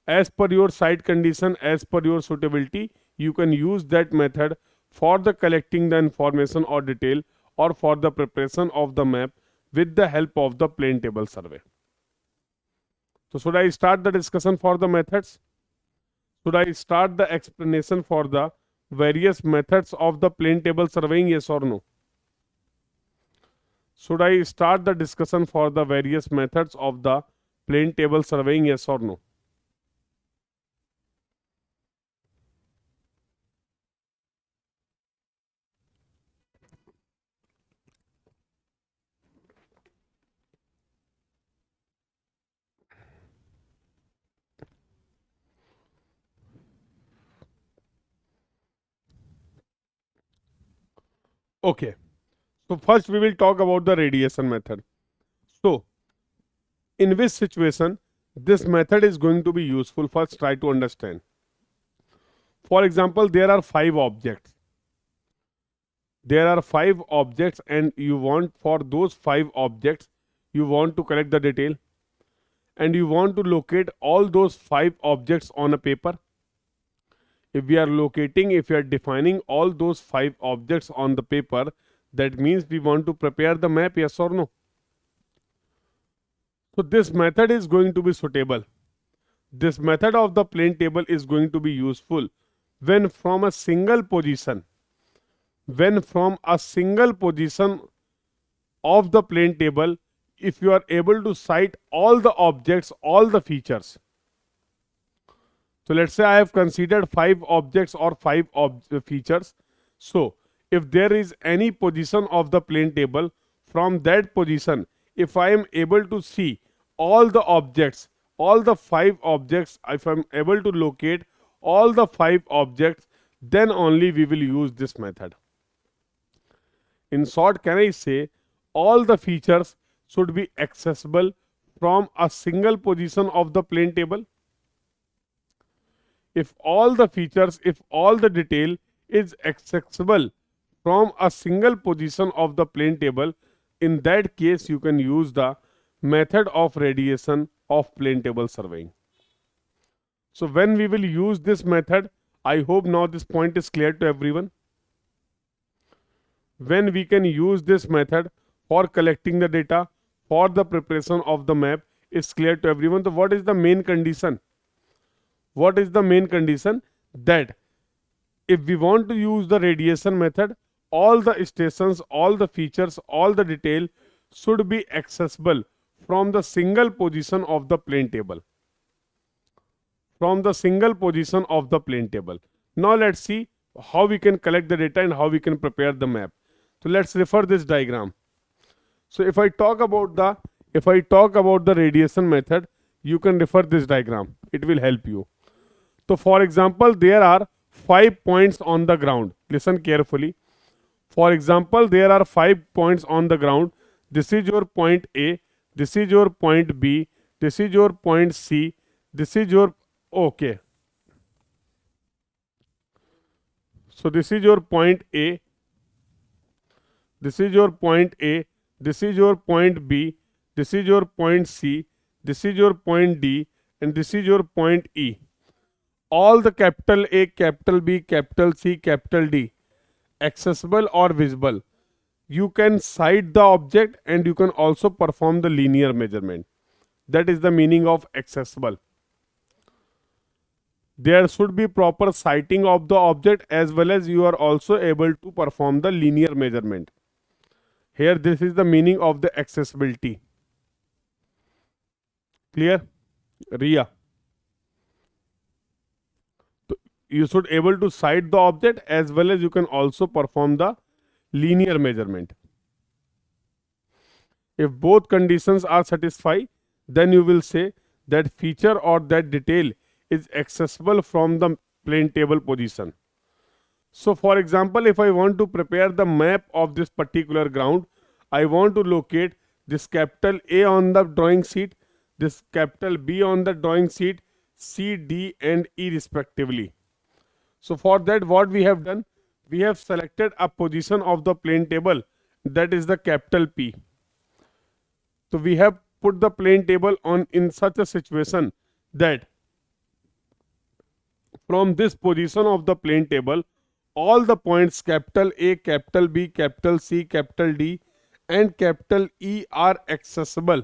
as per your site condition, as per your suitability, you can use that method for the collecting the information or detail, or for the preparation of the map with the help of the plane table survey. So should I start the discussion for the methods? Should I start the explanation for the various methods of the plane table surveying, yes or no? Should I start the discussion for the various methods of the plane table surveying, yes or no? Okay. So first we will talk about the radiation method. So in which situation this method is going to be useful? First try to understand. For example, there are five objects. There are five objects and you want for those five objects, you want to collect the detail and you want to locate all those five objects on a paper. If we are locating, if we are defining all those five objects on the paper, that means we want to prepare the map, yes or no? So this method is going to be suitable. This method of the plane table is going to be useful when from a single position, of the plane table, if you are able to cite all the objects, all the features. So let's say I have considered five objects or five features. So if there is any position of the plane table, from that position, if I am able to see all the objects, all the five objects, if I am able to locate all the five objects, then only we will use this method. In short, can I say all the features should be accessible from a single position of the plane table? If all the features, if all the detail is accessible from a single position of the plane table, in that case you can use the method of radiation of plane table surveying. So when we will use this method, I hope now this point is clear to everyone. When we can use this method for collecting the data for the preparation of the map is clear to everyone. So what is the main condition? What is the main condition? That if we want to use the radiation method, all the stations, all the features, all the detail should be accessible from the single position of the plane table. From the single position of the plane table. Now let's see how we can collect the data and how we can prepare the map. So let's refer this diagram. So if I talk about the radiation method, you can refer this diagram. It will help you. So for example, there are 5 points on the ground. Listen carefully. For example, there are 5 points on the ground. This is your point A. This is your point B. This is your point C. This is your okay. So this is your point A. This is your point A. This is your point B. This is your point C. This is your point D. And this is your point E. All the capital A, capital B, capital C, capital D, accessible or visible. You can cite the object and you can also perform the linear measurement. That is the meaning of accessible. There should be proper citing of the object as well as you are also able to perform the linear measurement. Here this is the meaning of the accessibility. Clear? Ria. You should able to cite the object as well as you can also perform the linear measurement. If both conditions are satisfied, then you will say that feature or that detail is accessible from the plane table position. So for example, if I want to prepare the map of this particular ground, I want to locate this capital A on the drawing sheet, this capital B on the drawing sheet, C, D and E respectively. So for that, what we have done, we have selected a position of the plane table, that is the capital P. So we have put the plane table on in such a situation that from this position of the plane table, all the points capital A, capital B, capital C, capital D and capital E are accessible.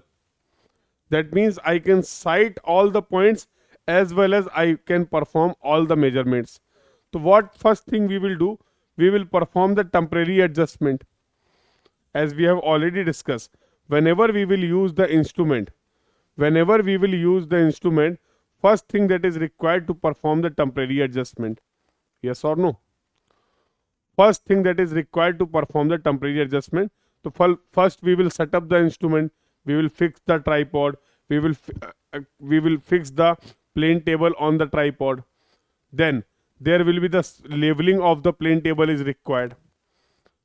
That means I can cite all the points as well as I can perform all the measurements. So what first thing we will do? We will perform the temporary adjustment. As we have already discussed, whenever we will use the instrument, first thing that is required to perform the temporary adjustment. Yes or no? First thing that is required to perform the temporary adjustment. So first we will set up the instrument, we will fix the tripod, we will fix the plane table on the tripod. Then there will be the leveling of the plane table is required.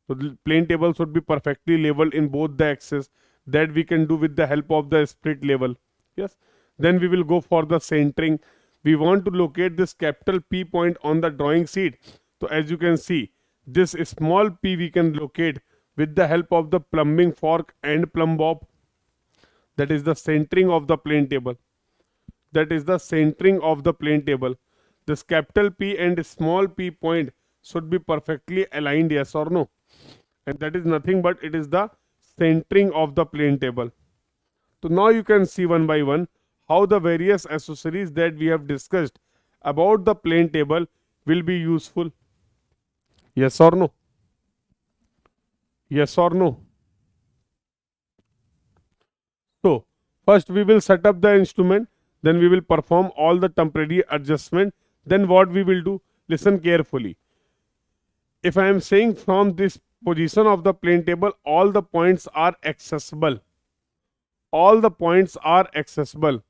So the plane table should be perfectly leveled in both the axes. That we can do with the help of the split level. Yes. Then we will go for the centering. We want to locate this capital P point on the drawing sheet. So as you can see, this small p we can locate with the help of the plumbing fork and plumb bob. That is the centering of the plane table. This capital P and small p point should be perfectly aligned, yes or no? And that is nothing but it is the centering of the plane table. So now you can see one by one how the various accessories that we have discussed about the plane table will be useful. Yes or no? Yes or no? So first we will set up the instrument, then we will perform all the temporary adjustment. Then what we will do? Listen carefully. If I am saying from this position of the plane table, all the points are accessible. All the points are accessible.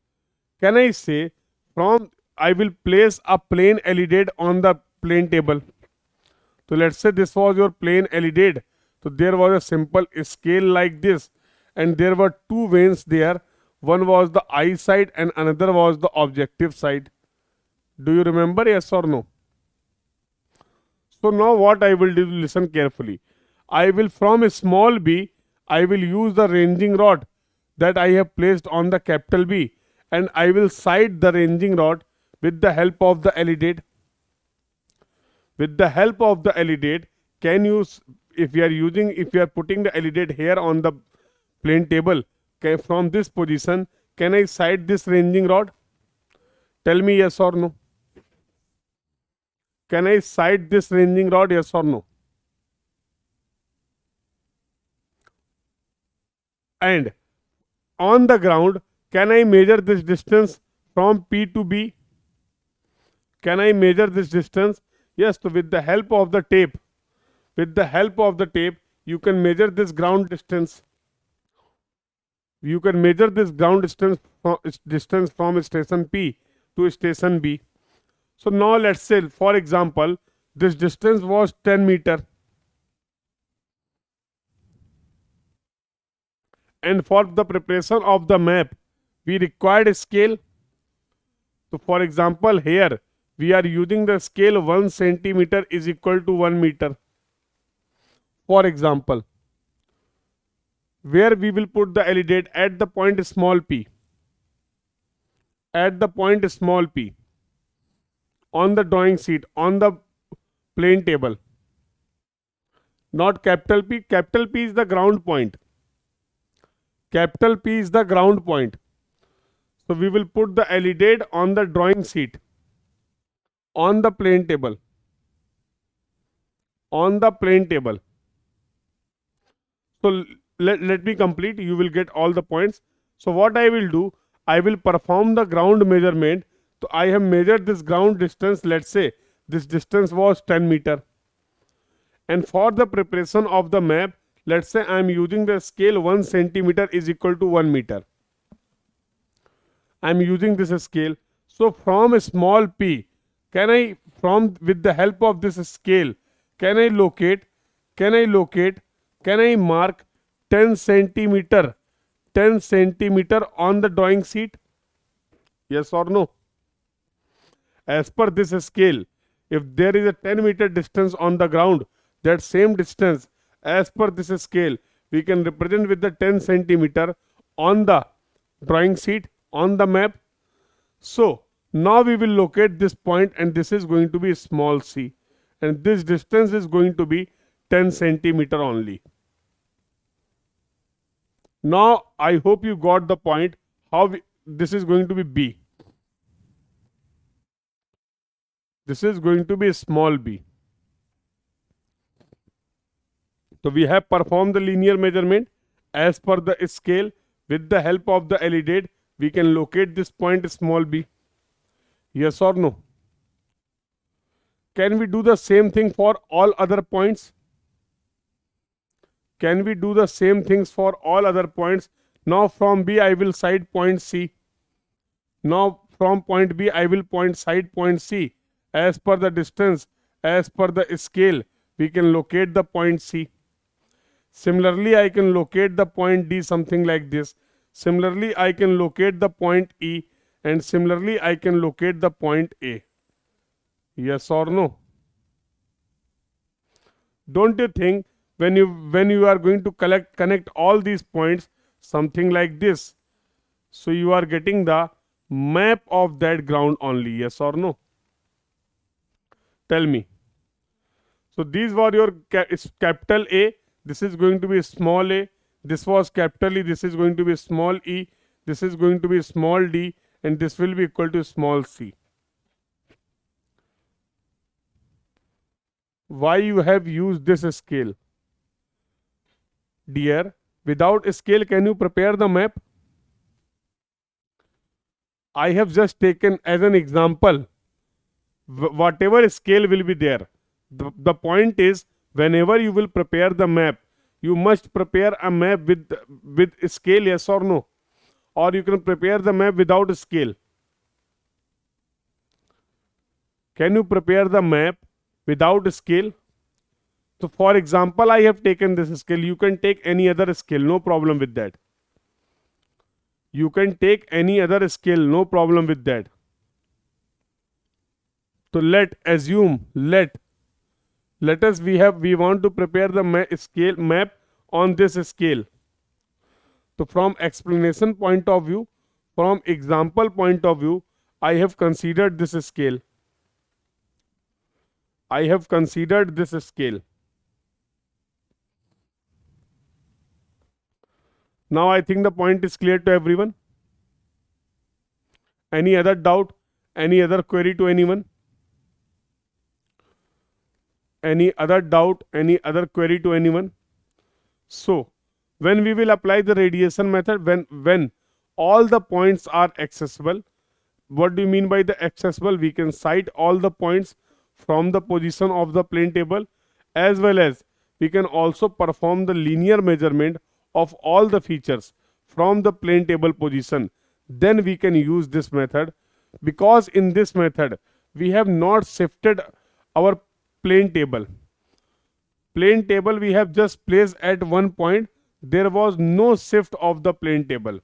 Can I say from I will place a plain LED on the plane table? So let's say this was your plain LED. So there was a simple scale like this, and there were two vanes there. One was the eye side and another was the objective side. Do you remember? Yes or no? So now what I will do, listen carefully. I will from a small b, I will use the ranging rod that I have placed on the capital B, and I will sight the ranging rod with the help of the LED. With the help of the LED, can you, if you are putting the LED here on the plane table, from this position, can I sight this ranging rod? Tell me yes or no. Can I sight this ranging rod? Yes or no? And on the ground, can I measure this distance from P to B? Can I measure this distance? Yes, so with the help of the tape, you can measure this ground distance. You can measure this ground distance from station P to station B. So now let's say, for example, this distance was 10 meter. And for the preparation of the map, we required a scale. So for example, here we are using the scale 1 centimeter is equal to 1 meter. For example, where we will put the LED at the point small p. At the point small p. On the drawing sheet, on the plane table. Not capital P. Capital P is the ground point. Capital P is the ground point. So we will put the LED on the drawing sheet, on the plane table. On the plane table. So let me complete. You will get all the points. So what I will do, I will perform the ground measurement. So I have measured this ground distance. Let's say this distance was 10 meter. And for the preparation of the map, let's say I am using the scale 1 centimeter is equal to 1 meter. I am using this scale. So from a small p, with the help of this scale, can I mark 10 centimeter on the drawing sheet? Yes or no? As per this scale, if there is a 10 meter distance on the ground, that same distance as per this scale, we can represent with the 10 centimeter on the drawing sheet, on the map. So now we will locate this point, and this is going to be small c, and this distance is going to be 10 centimeter only. Now I hope you got the point how this is going to be B. this is going to be small b. So we have performed the linear measurement as per the scale. With the help of the LEDAD, we can locate this point small b. Yes or no? Can we do the same thing for all other points? Can we do the same things for all other points? Now from B I will side point C. Now from point B I will side point C. As per the distance, as per the scale, we can locate the point C. Similarly, I can locate the point D something like this. Similarly, I can locate the point E, and similarly I can locate the point A. Yes or no? Don't you think when you are going to connect all these points something like this, so you are getting the map of that ground only? Yes or no? Tell me. So these were your capital A, this is going to be small a, this was capital E, this is going to be small e, this is going to be small d, and this will be equal to small c. Why you have used this scale? Dear, without scale can you prepare the map? I have just taken as an example whatever scale will be there. The point is, whenever you will prepare the map, you must prepare a map with scale, yes or no? Or you can prepare the map without scale. Can you prepare the map without scale? So for example, I have taken this scale. You can take any other scale, no problem with that. You can take any other scale, no problem with that. So let us we want to prepare the map on this scale. So from explanation point of view, from example point of view, I have considered this scale. I have considered this scale. Now I think the point is clear to everyone. Any other doubt? Any other query to anyone? Any other doubt? Any other query to anyone? So when we will apply the radiation method, when all the points are accessible. What do you mean by the accessible? We can cite all the points from the position of the plane table, as well as we can also perform the linear measurement of all the features from the plane table position. Then we can use this method, because in this method we have not shifted our plane table. Plane table we have just placed at one point. There was no shift of the plane table.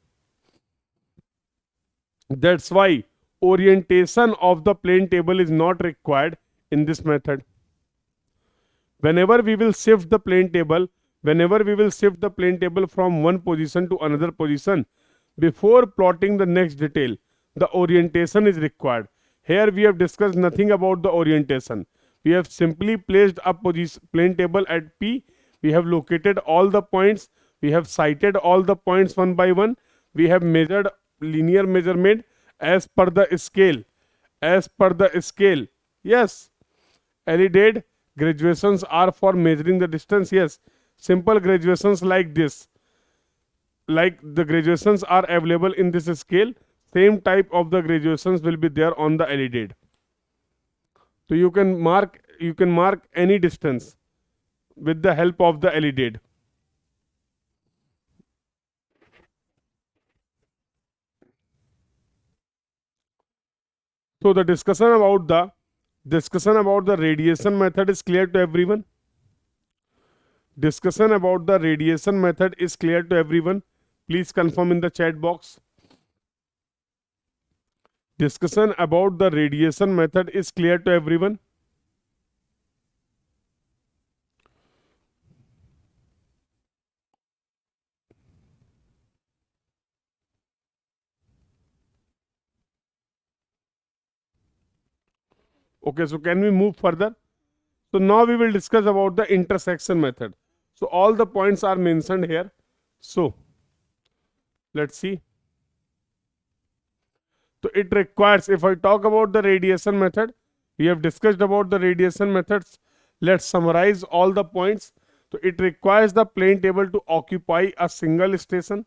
That's why orientation of the plane table is not required in this method. Whenever we will shift the plane table, from one position to another position, before plotting the next detail, the orientation is required. Here we have discussed nothing about the orientation. We have simply placed a plane table at P. We have located all the points. We have cited all the points one by one. We have measured linear measurement as per the scale. Yes. LEDAD graduations are for measuring the distance. Yes. Simple graduations like this. Like the graduations are available in this scale. Same type of the graduations will be there on the LEDAD. So you can mark any distance with the help of the LEDAD. So the discussion about the radiation method is clear to everyone. Discussion about the radiation method is clear to everyone. Please confirm in the chat box. Discussion about the radiation method is clear to everyone. Okay, so can we move further? So now we will discuss about the intersection method. So all the points are mentioned here. So let's see. So it requires, if I talk about the radiation method, We have discussed about the radiation methods. Let's summarize all the points. So it requires the plane table to occupy a single station.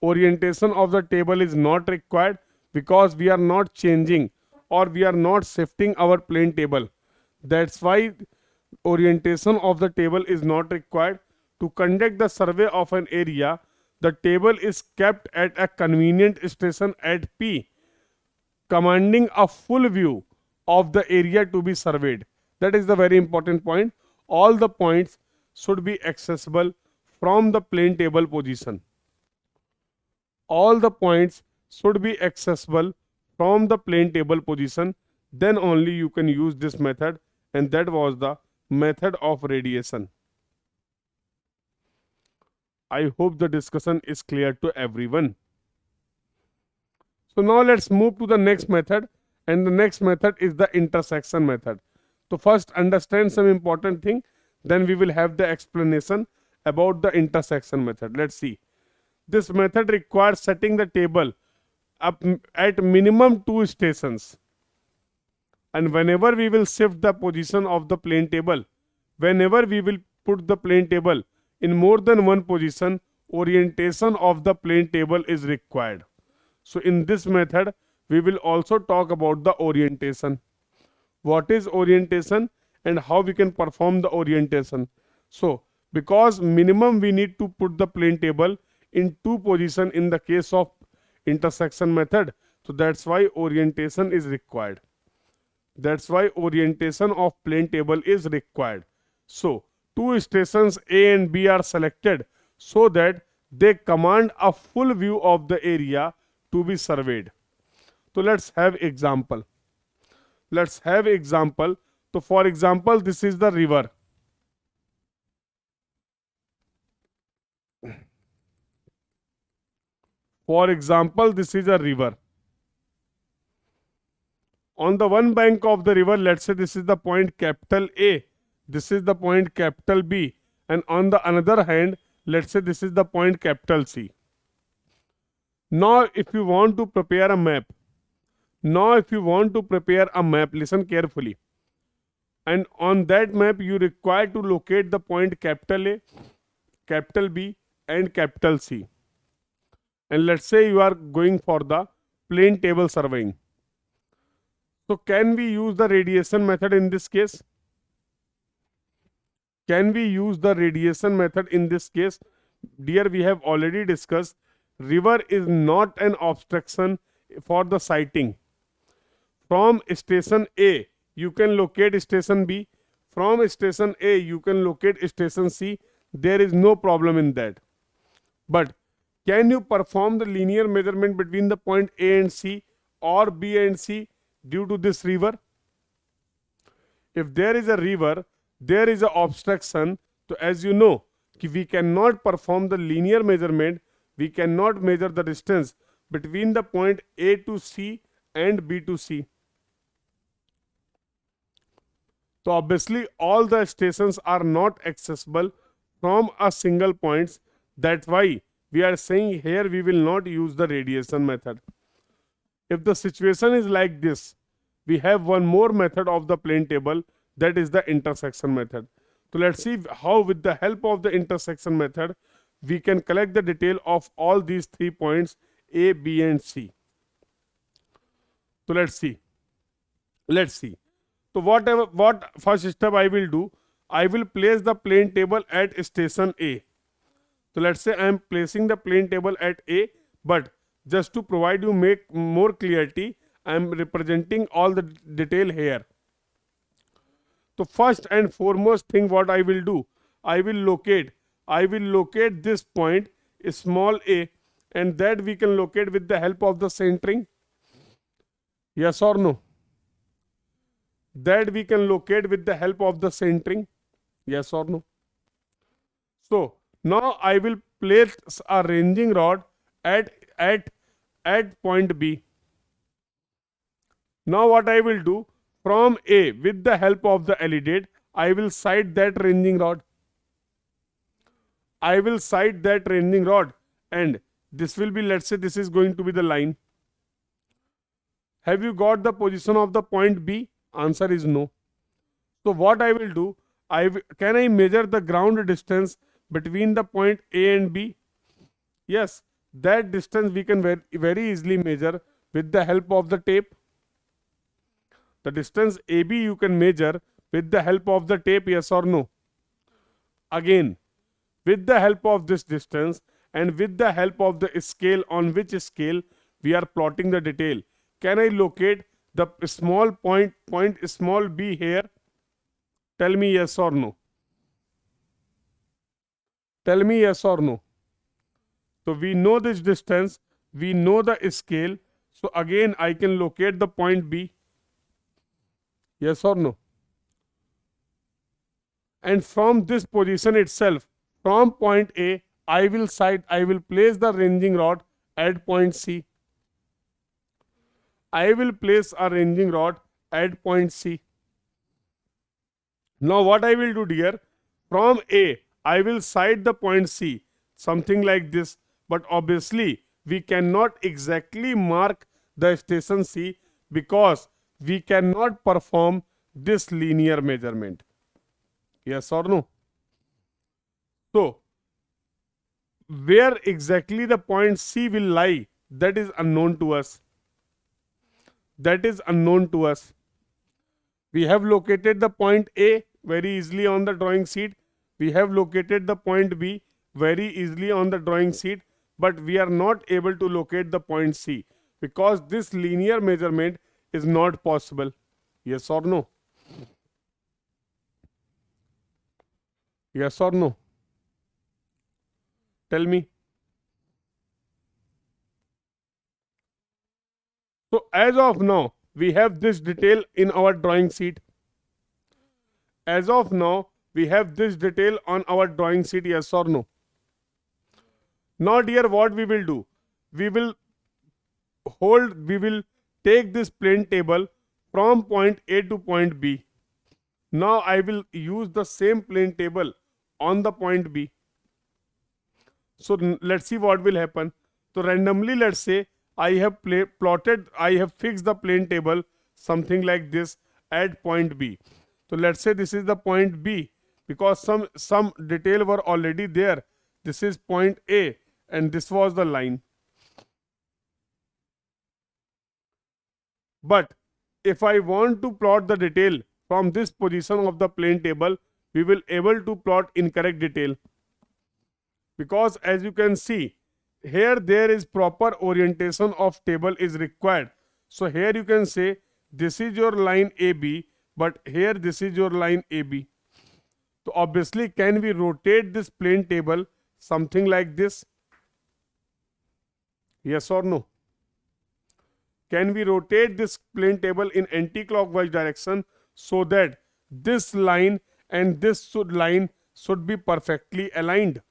Orientation of the table is not required because we are not changing or we are not shifting our plane table. That's why orientation of the table is not required. To conduct the survey of an area, the table is kept at a convenient station at P, commanding a full view of the area to be surveyed. That is the very important point. All the points should be accessible from the plane table position. All the points should be accessible from the plane table position. Then only you can use this method, and that was the method of radiation. I hope the discussion is clear to everyone. So now let's move to the next method, and the next method is the intersection method. So first understand some important thing, then we will have the explanation about the intersection method. Let's see. This method requires setting the table up at minimum 2 stations. And whenever we will shift the position of the plane table, whenever we will put the plane table in more than one position, orientation of the plane table is required. So in this method, we will also talk about the orientation. What is orientation and how we can perform the orientation. So because minimum we need to put the plane table in 2 position in the case of intersection method. So that's why orientation is required. That's why orientation of plane table is required. So 2 stations A and B are selected so that they command a full view of the area to be surveyed. So let's have example. Let's have example. So for example, this is the river. For example, this is a river. On the one bank of the river, let's say this is the point capital A, this is the point capital B, and on the another hand, let's say this is the point capital C. Now, if you want to prepare a map, listen carefully. And on that map, you require to locate the point capital A, capital B, and capital C. And let's say you are going for the plane table surveying. So can we use the radiation method in this case? Can we use the radiation method in this case? Dear, we have already discussed, river is not an obstruction for the sighting. From station A, you can locate station B. From station A, you can locate station C. There is no problem in that. But can you perform the linear measurement between the point A and C or B and C due to this river? If there is a river, there is an obstruction. So as you know, we cannot perform the linear measurement. We cannot measure the distance between the point A to C and B to C. So obviously all the stations are not accessible from a single point. That's why we are saying here we will not use the radiation method. If the situation is like this, we have one more method of the plane table, that is the intersection method. So let's see how with the help of the intersection method we can collect the detail of all these 3 points A, B and C. So let's see. So what first step I will do, I will place the plane table at station A. So let's say I am placing the plane table at A, but just to provide you make more clarity, I am representing all the detail here. So first and foremost thing what I will do, I will locate this point small a, and that we can locate with the help of the centering. Yes or no? That we can locate with the help of the centering. Yes or no? So now I will place a ranging rod at point B. Now what I will do, from A, with the help of the LED, I will sight that ranging rod. And this will be, let's say this is going to be the line. Have you got the position of the point B? Answer is no. So what I will do, can I measure the ground distance between the point A and B? Yes, that distance we can very easily measure with the help of the tape. The distance AB you can measure with the help of the tape, yes or no? Again, with the help of this distance and with the help of the scale, on which scale we are plotting the detail, can I locate the small point small b here? Tell me yes or no. Tell me yes or no. So we know this distance, we know the scale. So again I can locate the point B. Yes or no? And from this position itself, from point A, I will place the ranging rod at point C. I will place a ranging rod at point C. Now what I will do, dear, from A, I will sight the point C, something like this. But obviously, we cannot exactly mark the station C because we cannot perform this linear measurement. Yes or no? So, where exactly the point C will lie, that is unknown to us. That is unknown to us. We have located the point A very easily on the drawing sheet. We have located the point B very easily on the drawing sheet, but we are not able to locate the point C because this linear measurement is not possible. Yes or no? Yes or no? Tell me. So as of now, we have this detail in our drawing sheet. As of now, we have this detail on our drawing sheet, yes or no? Now, dear, what we will do? We will take this plane table from point A to point B. Now, I will use the same plane table on the point B. So, let's see what will happen. So, randomly, let's say I have fixed the plane table something like this at point B. So, let's say this is the point B because some detail were already there. This is point A and this was the line. But if I want to plot the detail from this position of the plane table, we will able to plot incorrect detail. Because as you can see, here there is proper orientation of table is required. So here you can say this is your line AB, but here this is your line AB. So obviously, can we rotate this plane table something like this? Yes or no? Can we rotate this plane table in anti-clockwise direction so that this line and this line should be perfectly aligned?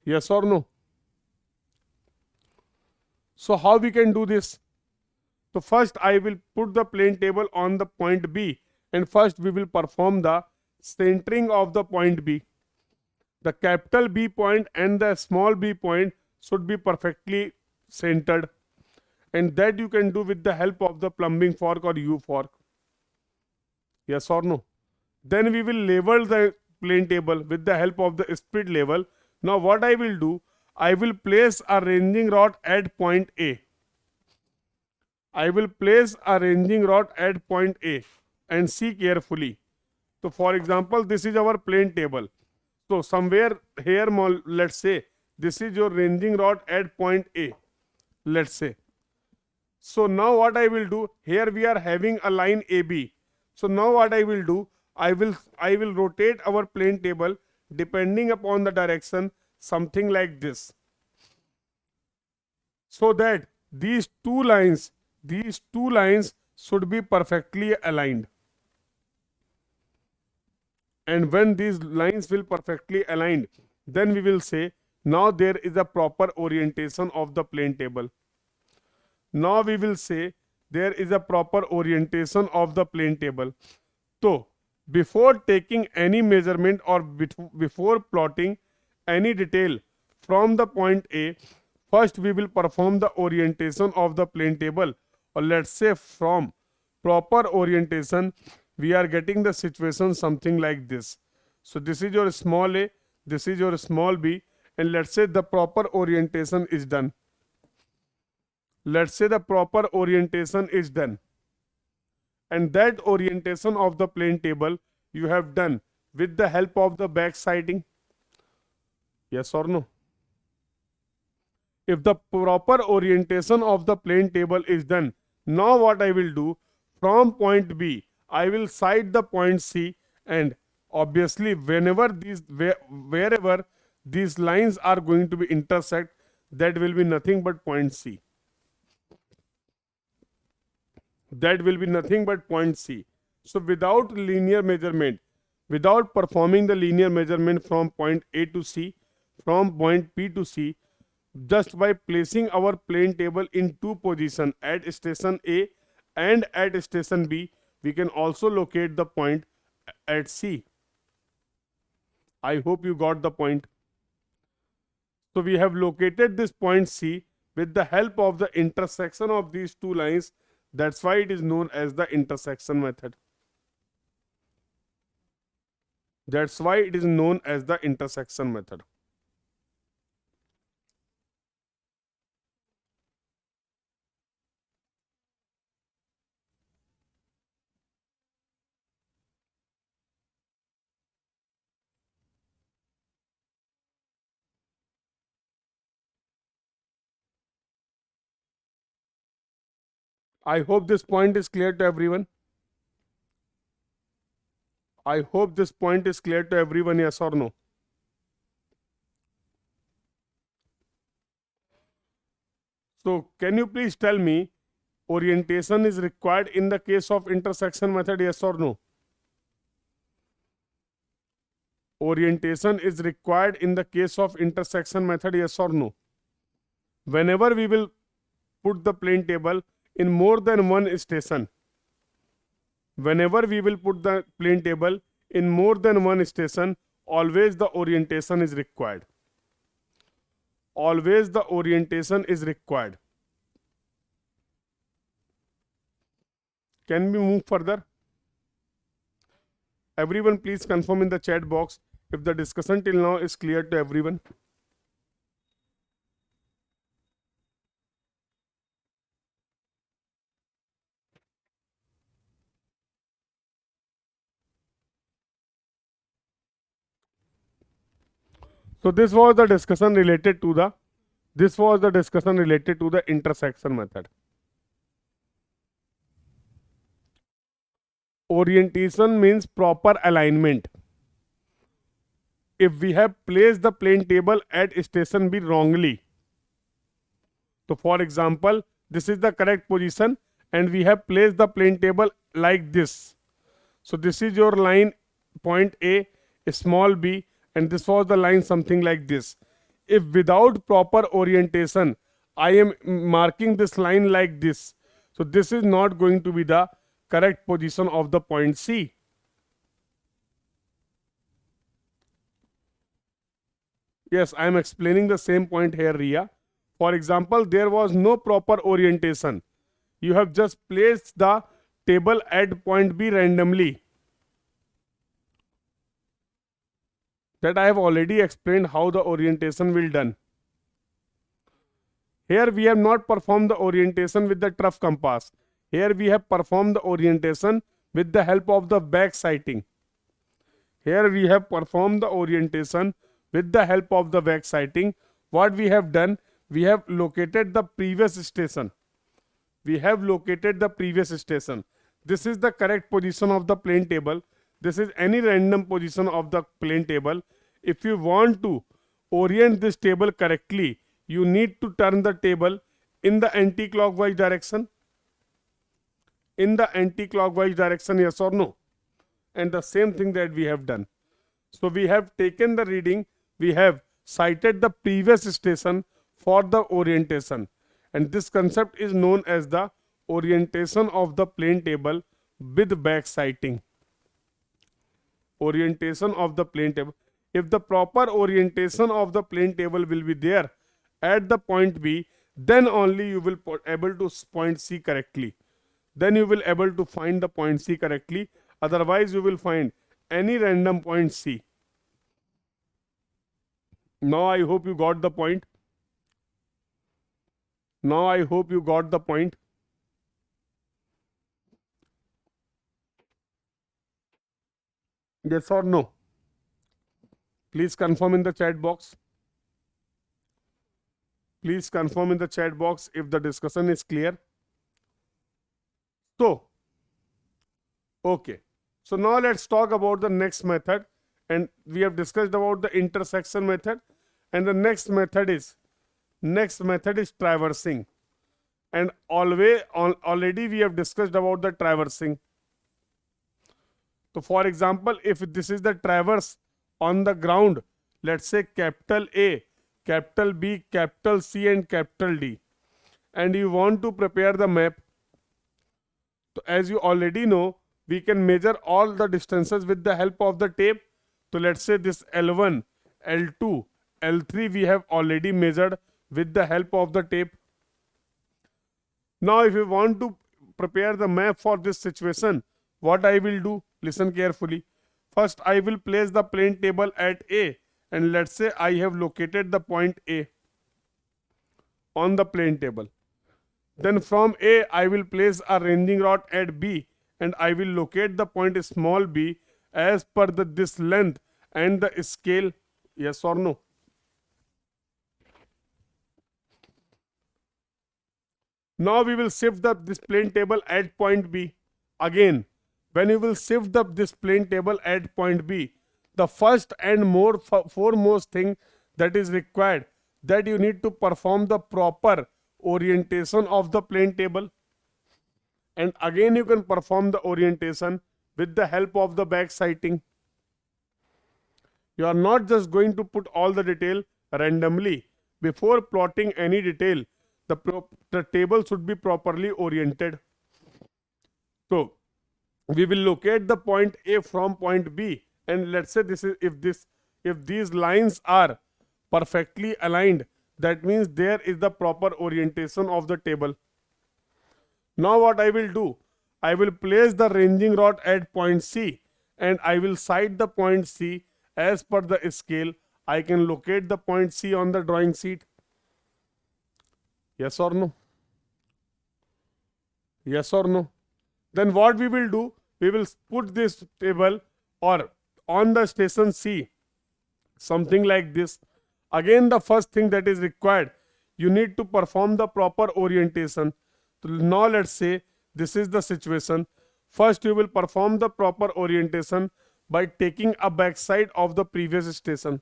Yes or no? So how we can do this? So first I will put the plane table on the point B and first we will perform the centering of the point B. The capital B point and the small b point should be perfectly centered, and that you can do with the help of the plumbing fork or U fork. Yes or no? Then we will level the plane table with the help of the split level. Now what I will do, I will place a ranging rod at point A. I will place a ranging rod at point A and see carefully. So for example, this is our plane table. So somewhere here, let's say this is your ranging rod at point A. Let's say. So now what I will do, here we are having a line AB. So now what I will do, I will rotate our plane table depending upon the direction something like this. So that these two lines should be perfectly aligned. And when these lines will perfectly aligned, then we will say now there is a proper orientation of the plane table. Now we will say there is a proper orientation of the plane table. So before taking any measurement or before plotting any detail from the point A, first we will perform the orientation of the plane table, or let's say from proper orientation, we are getting the situation something like this. So this is your small a, this is your small b, and let's say the proper orientation is done. Let's say the proper orientation is done. And that orientation of the plane table you have done with the help of the back sighting. Yes or no? If the proper orientation of the plane table is done, now what I will do, from point B, I will sight the point C, and obviously wherever these lines are going to be intersect, that will be nothing but point C. That will be nothing but point C. So without linear measurement, without performing the linear measurement from point A to C, from point P to C, just by placing our plane table in two positions at station A and at station B, we can also locate the point at C. I hope you got the point. So we have located this point C with the help of the intersection of these two lines. That's why it is known as the intersection method. That's why it is known as the intersection method. I hope this point is clear to everyone. I hope this point is clear to everyone, yes or no? So can you please tell me, orientation is required in the case of intersection method, yes or no? Orientation is required in the case of intersection method, yes or no? Whenever we will put the plane table in more than one station, whenever we will put the plane table in more than one station, always the orientation is required. Always the orientation is required. Can we move further? Everyone please confirm in the chat box if the discussion till now is clear to everyone. So this was the discussion related to the intersection method. Orientation means proper alignment. If we have placed the plane table at station B wrongly, so for example, this is the correct position and we have placed the plane table like this. So this is your line point A, small b, and this was the line something like this. If without proper orientation, I am marking this line like this, so this is not going to be the correct position of the point C. Yes, I am explaining the same point here, Ria. For example, there was no proper orientation. You have just placed the table at point B randomly. That I have already explained how the orientation will done. Here we have not performed the orientation with the trough compass. Here we have performed the orientation with the help of the back sighting. Here we have performed the orientation with the help of the back sighting. What we have done, we have located the previous station. We have located the previous station. This is the correct position of the plane table. This is any random position of the plane table. If you want to orient this table correctly, you need to turn the table in the anti-clockwise direction. In the anti-clockwise direction, yes or no? And the same thing that we have done. So we have taken the reading, we have cited the previous station for the orientation. And this concept is known as the orientation of the plane table with back sighting. Orientation of the plane table. If the proper orientation of the plane table will be there at the point B, then only you will able to point C correctly. then you will able to find the point C correctly. Otherwise you will find any random point C. Now I hope you got the point. Now I hope you got the point. Yes or no? Please confirm in the chat box. Please confirm in the chat box if the discussion is clear. So, okay. So now let's talk about the next method. And we have discussed about the intersection method. And the next method is traversing. And already we have discussed about the traversing. So for example, if this is the traverse on the ground, let's say capital A, capital B, capital C and capital D, and you want to prepare the map. So as you already know, we can measure all the distances with the help of the tape. So let's say this L1, L2, L3 we have already measured with the help of the tape. Now if you want to prepare the map for this situation, what I will do? Listen carefully. First I will place the plane table at A, and let's say I have located the point A on the plane table. Then from A I will place a ranging rod at B, and I will locate the point small b as per this length and the scale. Yes or no? Now we will shift this plane table at point B. Again, when you will shift this plane table at point B, the first and foremost thing that is required, that you need to perform the proper orientation of the plane table. And again you can perform the orientation with the help of the back sighting. You are not just going to put all the detail randomly. Before plotting any detail, the table should be properly oriented. So we will locate the point A from point B, and let's say if these lines are perfectly aligned, that means there is the proper orientation of the table. Now what I will do? I will place the ranging rod at point C, and I will sight the point C as per the scale. I can locate the point C on the drawing sheet. Yes or no? Yes or no? Then what we will do? We will put this table or on the station C, something like this. Again, the first thing that is required, you need to perform the proper orientation. So now let's say this is the situation. First you will perform the proper orientation by taking a backside of the previous station.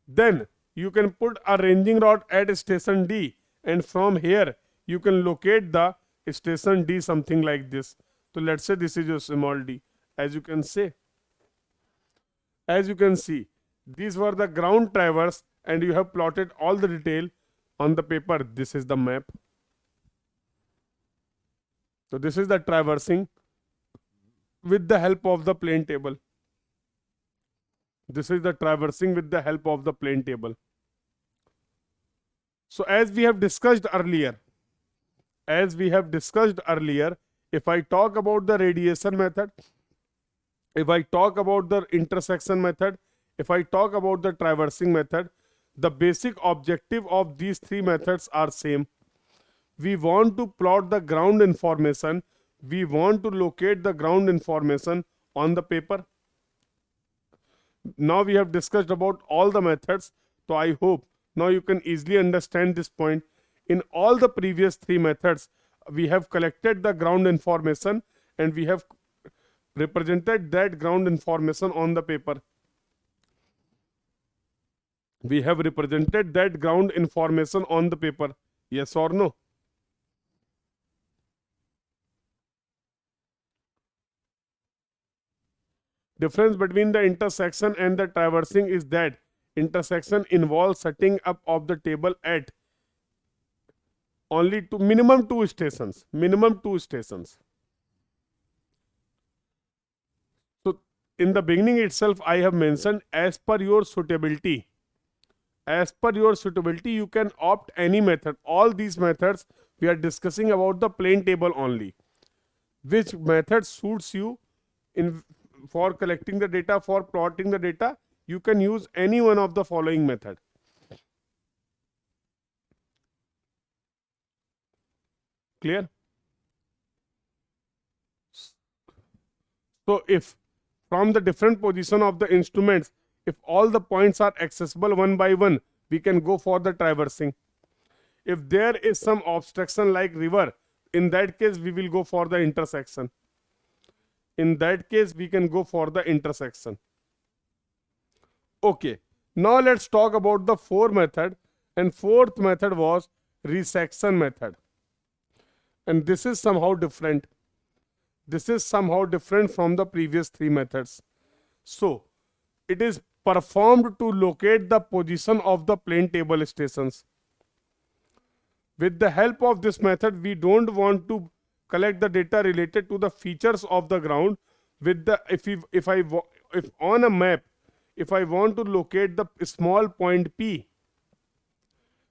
Then you can put a ranging rod at station D, and from here you can locate the station D, something like this. So let's say this is your small d. As you can see, these were the ground traverse, and you have plotted all the detail on the paper. This is the map. So this is the traversing with the help of the plane table. This is the traversing with the help of the plane table. So as we have discussed earlier, if I talk about the radiation method, if I talk about the intersection method, if I talk about the traversing method, the basic objective of these three methods are same. We want to plot the ground information. We want to locate the ground information on the paper. Now we have discussed about all the methods. So I hope now you can easily understand this point. In all the previous three methods, we have collected the ground information and we have represented that ground information on the paper. We have represented that ground information on the paper. Yes or no? Difference between the intersection and the traversing is that intersection involves setting up of the table at only minimum two stations. So in the beginning itself I have mentioned, as per your suitability, As per your suitability, you can opt any method. All these methods we are discussing about the plane table only. Which method suits you in for collecting the data, for plotting the data, you can use any one of the following method. Clear? So if from the different position of the instruments, if all the points are accessible one by one, we can go for the traversing. If there is some obstruction like river, in that case we will go for the intersection. In that case we can go for the intersection. Okay, now let's talk about the fourth method, and fourth method was resection method. And this is somehow different. This is somehow different from the previous three methods. So it is performed to locate the position of the plane table stations. With the help of this method, we don't want to collect the data related to the features of the ground. With the if on a map, if I want to locate the small point P,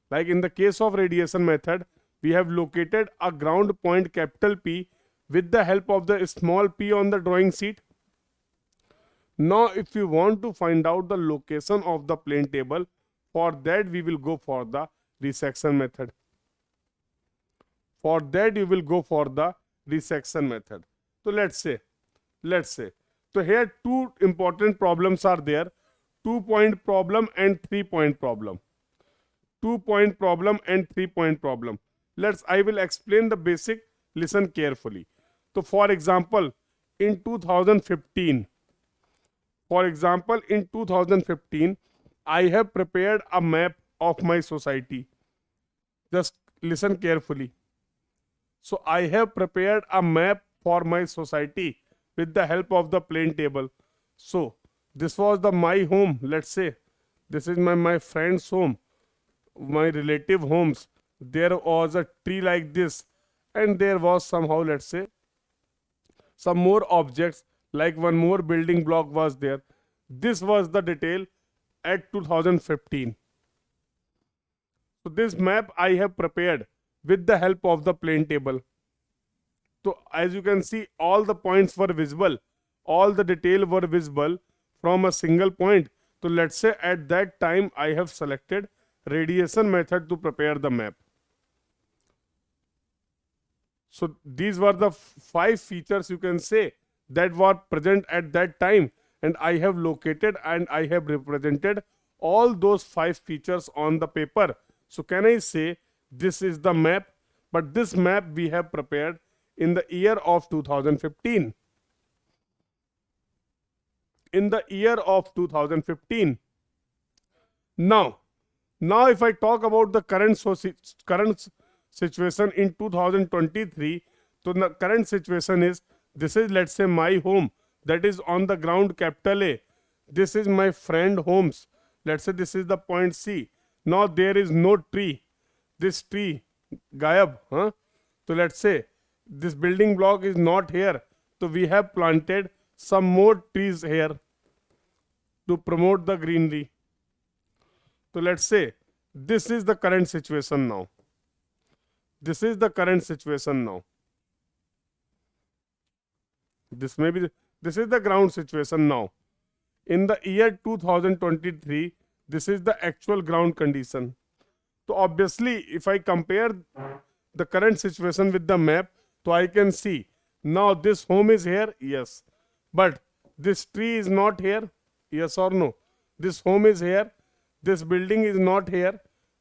like in the case of radiation method, we have located a ground point capital P with the help of the small p on the drawing sheet. Now, if you want to find out the location of the plane table, for that we will go for the resection method. For that you will go for the resection method. So let's say, so here two important problems are there: 2-point problem and 3-point problem. 2-point problem and 3-point problem. I will explain the basic. Listen carefully. So for example, in 2015, I have prepared a map of my society. Just listen carefully. So I have prepared a map for my society with the help of the plane table. So this was my home. Let's say this is my friend's home, my relative homes. There was a tree like this, and there was somehow, let's say, some more objects, like one more building block was there. This was the detail at 2015. So this map I have prepared with the help of the plane table. So as you can see, all the points were visible, all the detail were visible from a single point. So let's say at that time I have selected radiation method to prepare the map. So these were the 5 features, you can say, that were present at that time, and I have located and I have represented all those 5 features on the paper. So can I say this is the map? But this map we have prepared in the year of 2015. In the year of 2015. Now if I talk about the current situation in 2023, so the current situation is, this is, let's say, my home, that is on the ground capital A. This is my friend homes. Let's say this is the point C. Now there is no tree. This tree gayab, huh? So let's say this building block is not here. So we have planted some more trees here to promote the greenery. So let's say this is the current situation now. This is the current situation now. This is the ground situation now. In the year 2023, this is the actual ground condition. So obviously, if I compare the current situation with the map, so I can see now this home is here, yes, but this tree is not here, yes or no. This home is here, this building is not here,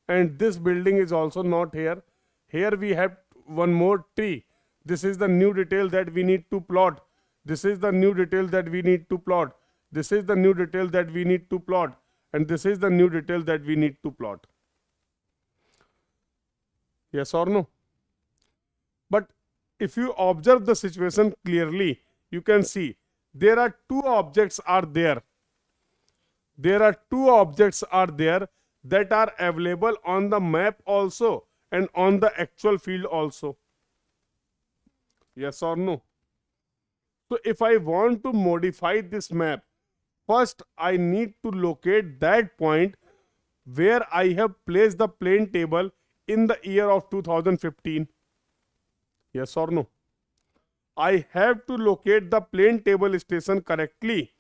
and this building is also not here. Here we have one more tree. This is the new detail that we need to plot. This is the new detail that we need to plot. This is the new detail that we need to plot. And this is the new detail that we need to plot. Yes or no? But if you observe the situation clearly, you can see there are two objects are there. There are two objects are there that are available on the map also and on the actual field also. Yes or no? So if I want to modify this map, first I need to locate that point where I have placed the plane table in the year of 2015? Yes or no? I have to locate the plane table station correctly.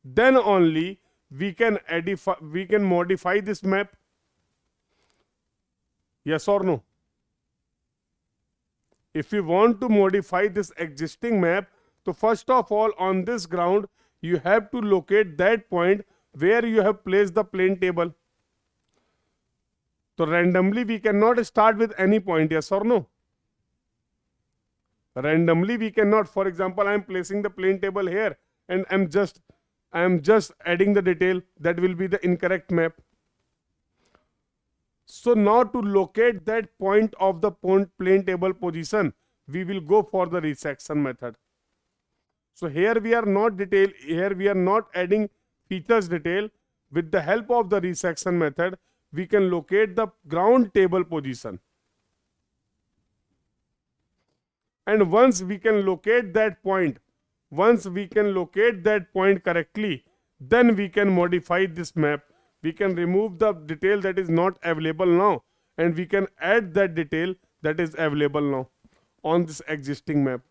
Then only we can modify this map. Yes or no? If we want to modify this existing map, so first of all on this ground you have to locate that point where you have placed the plane table. So randomly we cannot start with any point, yes or no? Randomly we cannot. For example, I am placing the plane table here and I am just adding the detail. That will be the incorrect map. So now to locate that point of the plane table position, we will go for the resection method. So here we are not adding features detail. With the help of the resection method, we can locate the ground table position. And once we can locate that point correctly, then we can modify this map. We can remove the detail that is not available now, and we can add that detail that is available now on this existing map.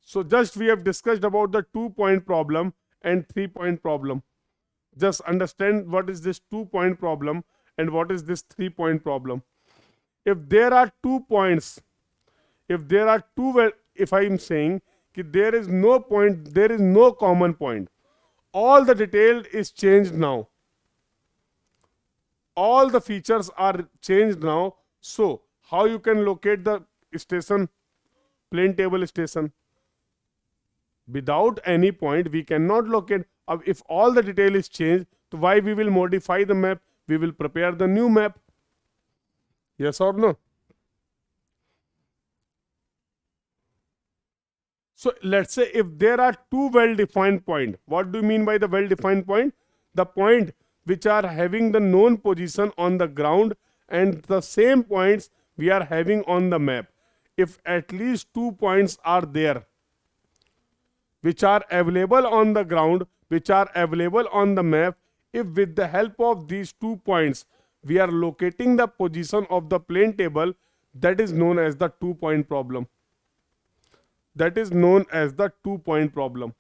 So just we have discussed about the 2-point problem and 3-point problem. Just understand what is this 2-point problem and what is this 3-point problem. If there are 2 points, if I am saying that there is no point, there is no common point, all the detail is changed now, all the features are changed now. So how you can locate the station, plane table station? Without any point we cannot locate. If all the detail is changed, so why we will modify the map? We will prepare the new map. Yes or no? So let's say if there are 2 well-defined points. What do you mean by the well-defined point? The point which are having the known position on the ground and the same points we are having on the map. If at least 2 points are there which are available on the ground, which are available on the map, if with the help of these 2 points we are locating the position of the plane table, that is known as the 2-point problem. That is known as the 2-point problem.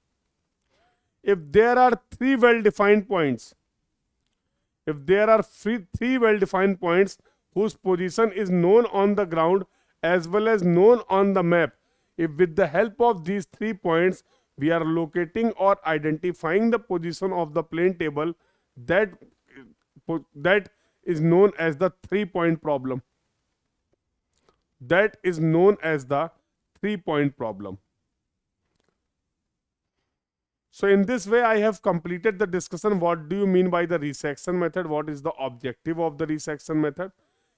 If there are 3 well-defined points, whose position is known on the ground as well as known on the map, if with the help of these 3 points we are locating or identifying the position of the plane table, that is known as the 3-point problem. That is known as the 3-point problem. So in this way I have completed the discussion. What do you mean by the resection method? What is the objective of the resection method?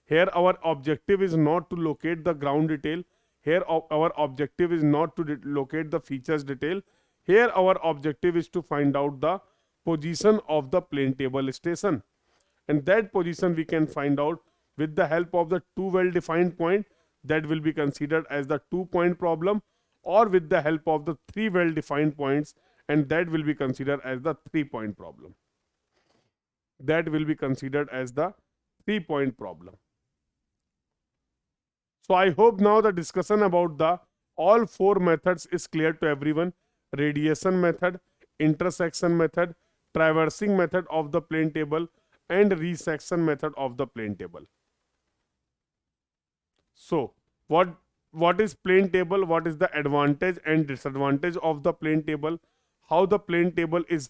Here our objective is not to locate the ground detail. Here our objective is not to locate the features detail. Here our objective is to find out the position of the plane table station. And that position we can find out with the help of the 2 well-defined point, that will be considered as the 2-point problem, or with the help of the 3 well-defined points, and that will be considered as the 3-point problem. That will be considered as the 3-point problem. So I hope now the discussion about the all 4 methods is clear to everyone. Radiation method, intersection method, traversing method of the plane table, and resection method of the plane table. So what is plane table? What is the advantage and disadvantage of the plane table? How the plane table is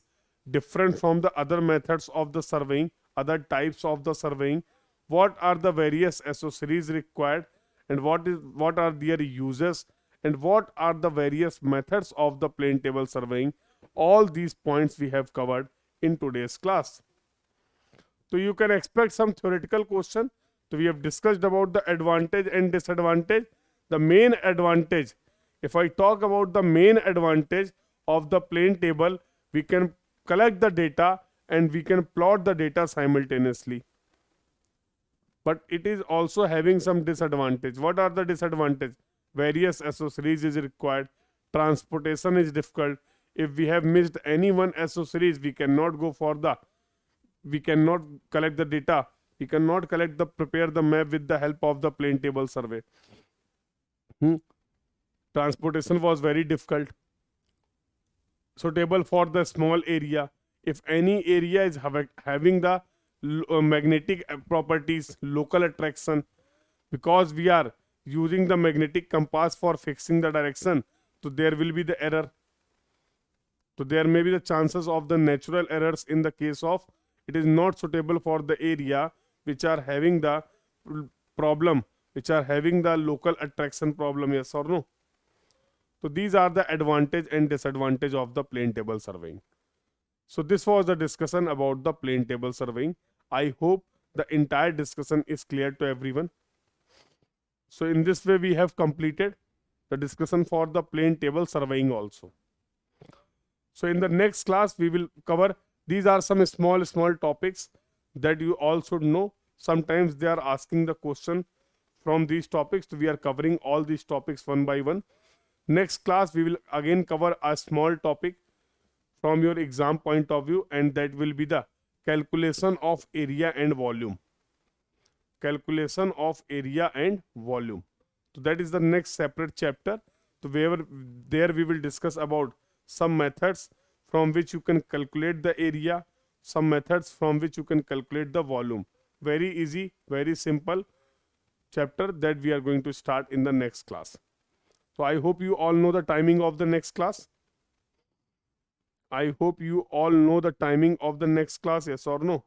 different from the other methods of the surveying, other types of the surveying? What are the various accessories required, and what are their uses, and what are the various methods of the plane table surveying? All these points we have covered in today's class. So you can expect some theoretical question. So we have discussed about the advantage and disadvantage. The main advantage, if I talk about the main advantage of the plane table, we can collect the data and we can plot the data simultaneously. But it is also having some disadvantage. What are the disadvantages? Various accessories is required. Transportation is difficult. If we have missed any one accessories, we cannot go for the we cannot collect the data. We cannot prepare the map with the help of the plane table survey. Hmm. Transportation was very difficult. Suitable for the small area. If any area is having the magnetic properties, local attraction, because we are using the magnetic compass for fixing the direction, so there will be the error. So there may be the chances of the natural errors in the case of it is not suitable for the area which are having the problem, which are having the local attraction problem, yes or no. So these are the advantage and disadvantage of the plane table surveying. So this was the discussion about the plane table surveying. I hope the entire discussion is clear to everyone. So in this way we have completed the discussion for the plane table surveying also. So in the next class we will cover, these are some small topics that you all should know. Sometimes they are asking the question from these topics, so we are covering all these topics one by one. Next class we will again cover a small topic from your exam point of view, and that will be the calculation of area and volume. Calculation of area and volume. So that is the next separate chapter. So wherever there we will discuss about some methods from which you can calculate the area, some methods from which you can calculate the volume. Very easy, very simple chapter that we are going to start in the next class. So I hope you all know the timing of the next class. I hope you all know the timing of the next class, yes or no?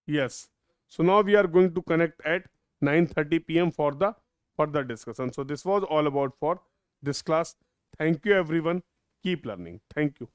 Yes. So now we are going to connect at 9:30 p.m. for the further discussion. So this was all about for this class. Thank you everyone. Keep learning. Thank you.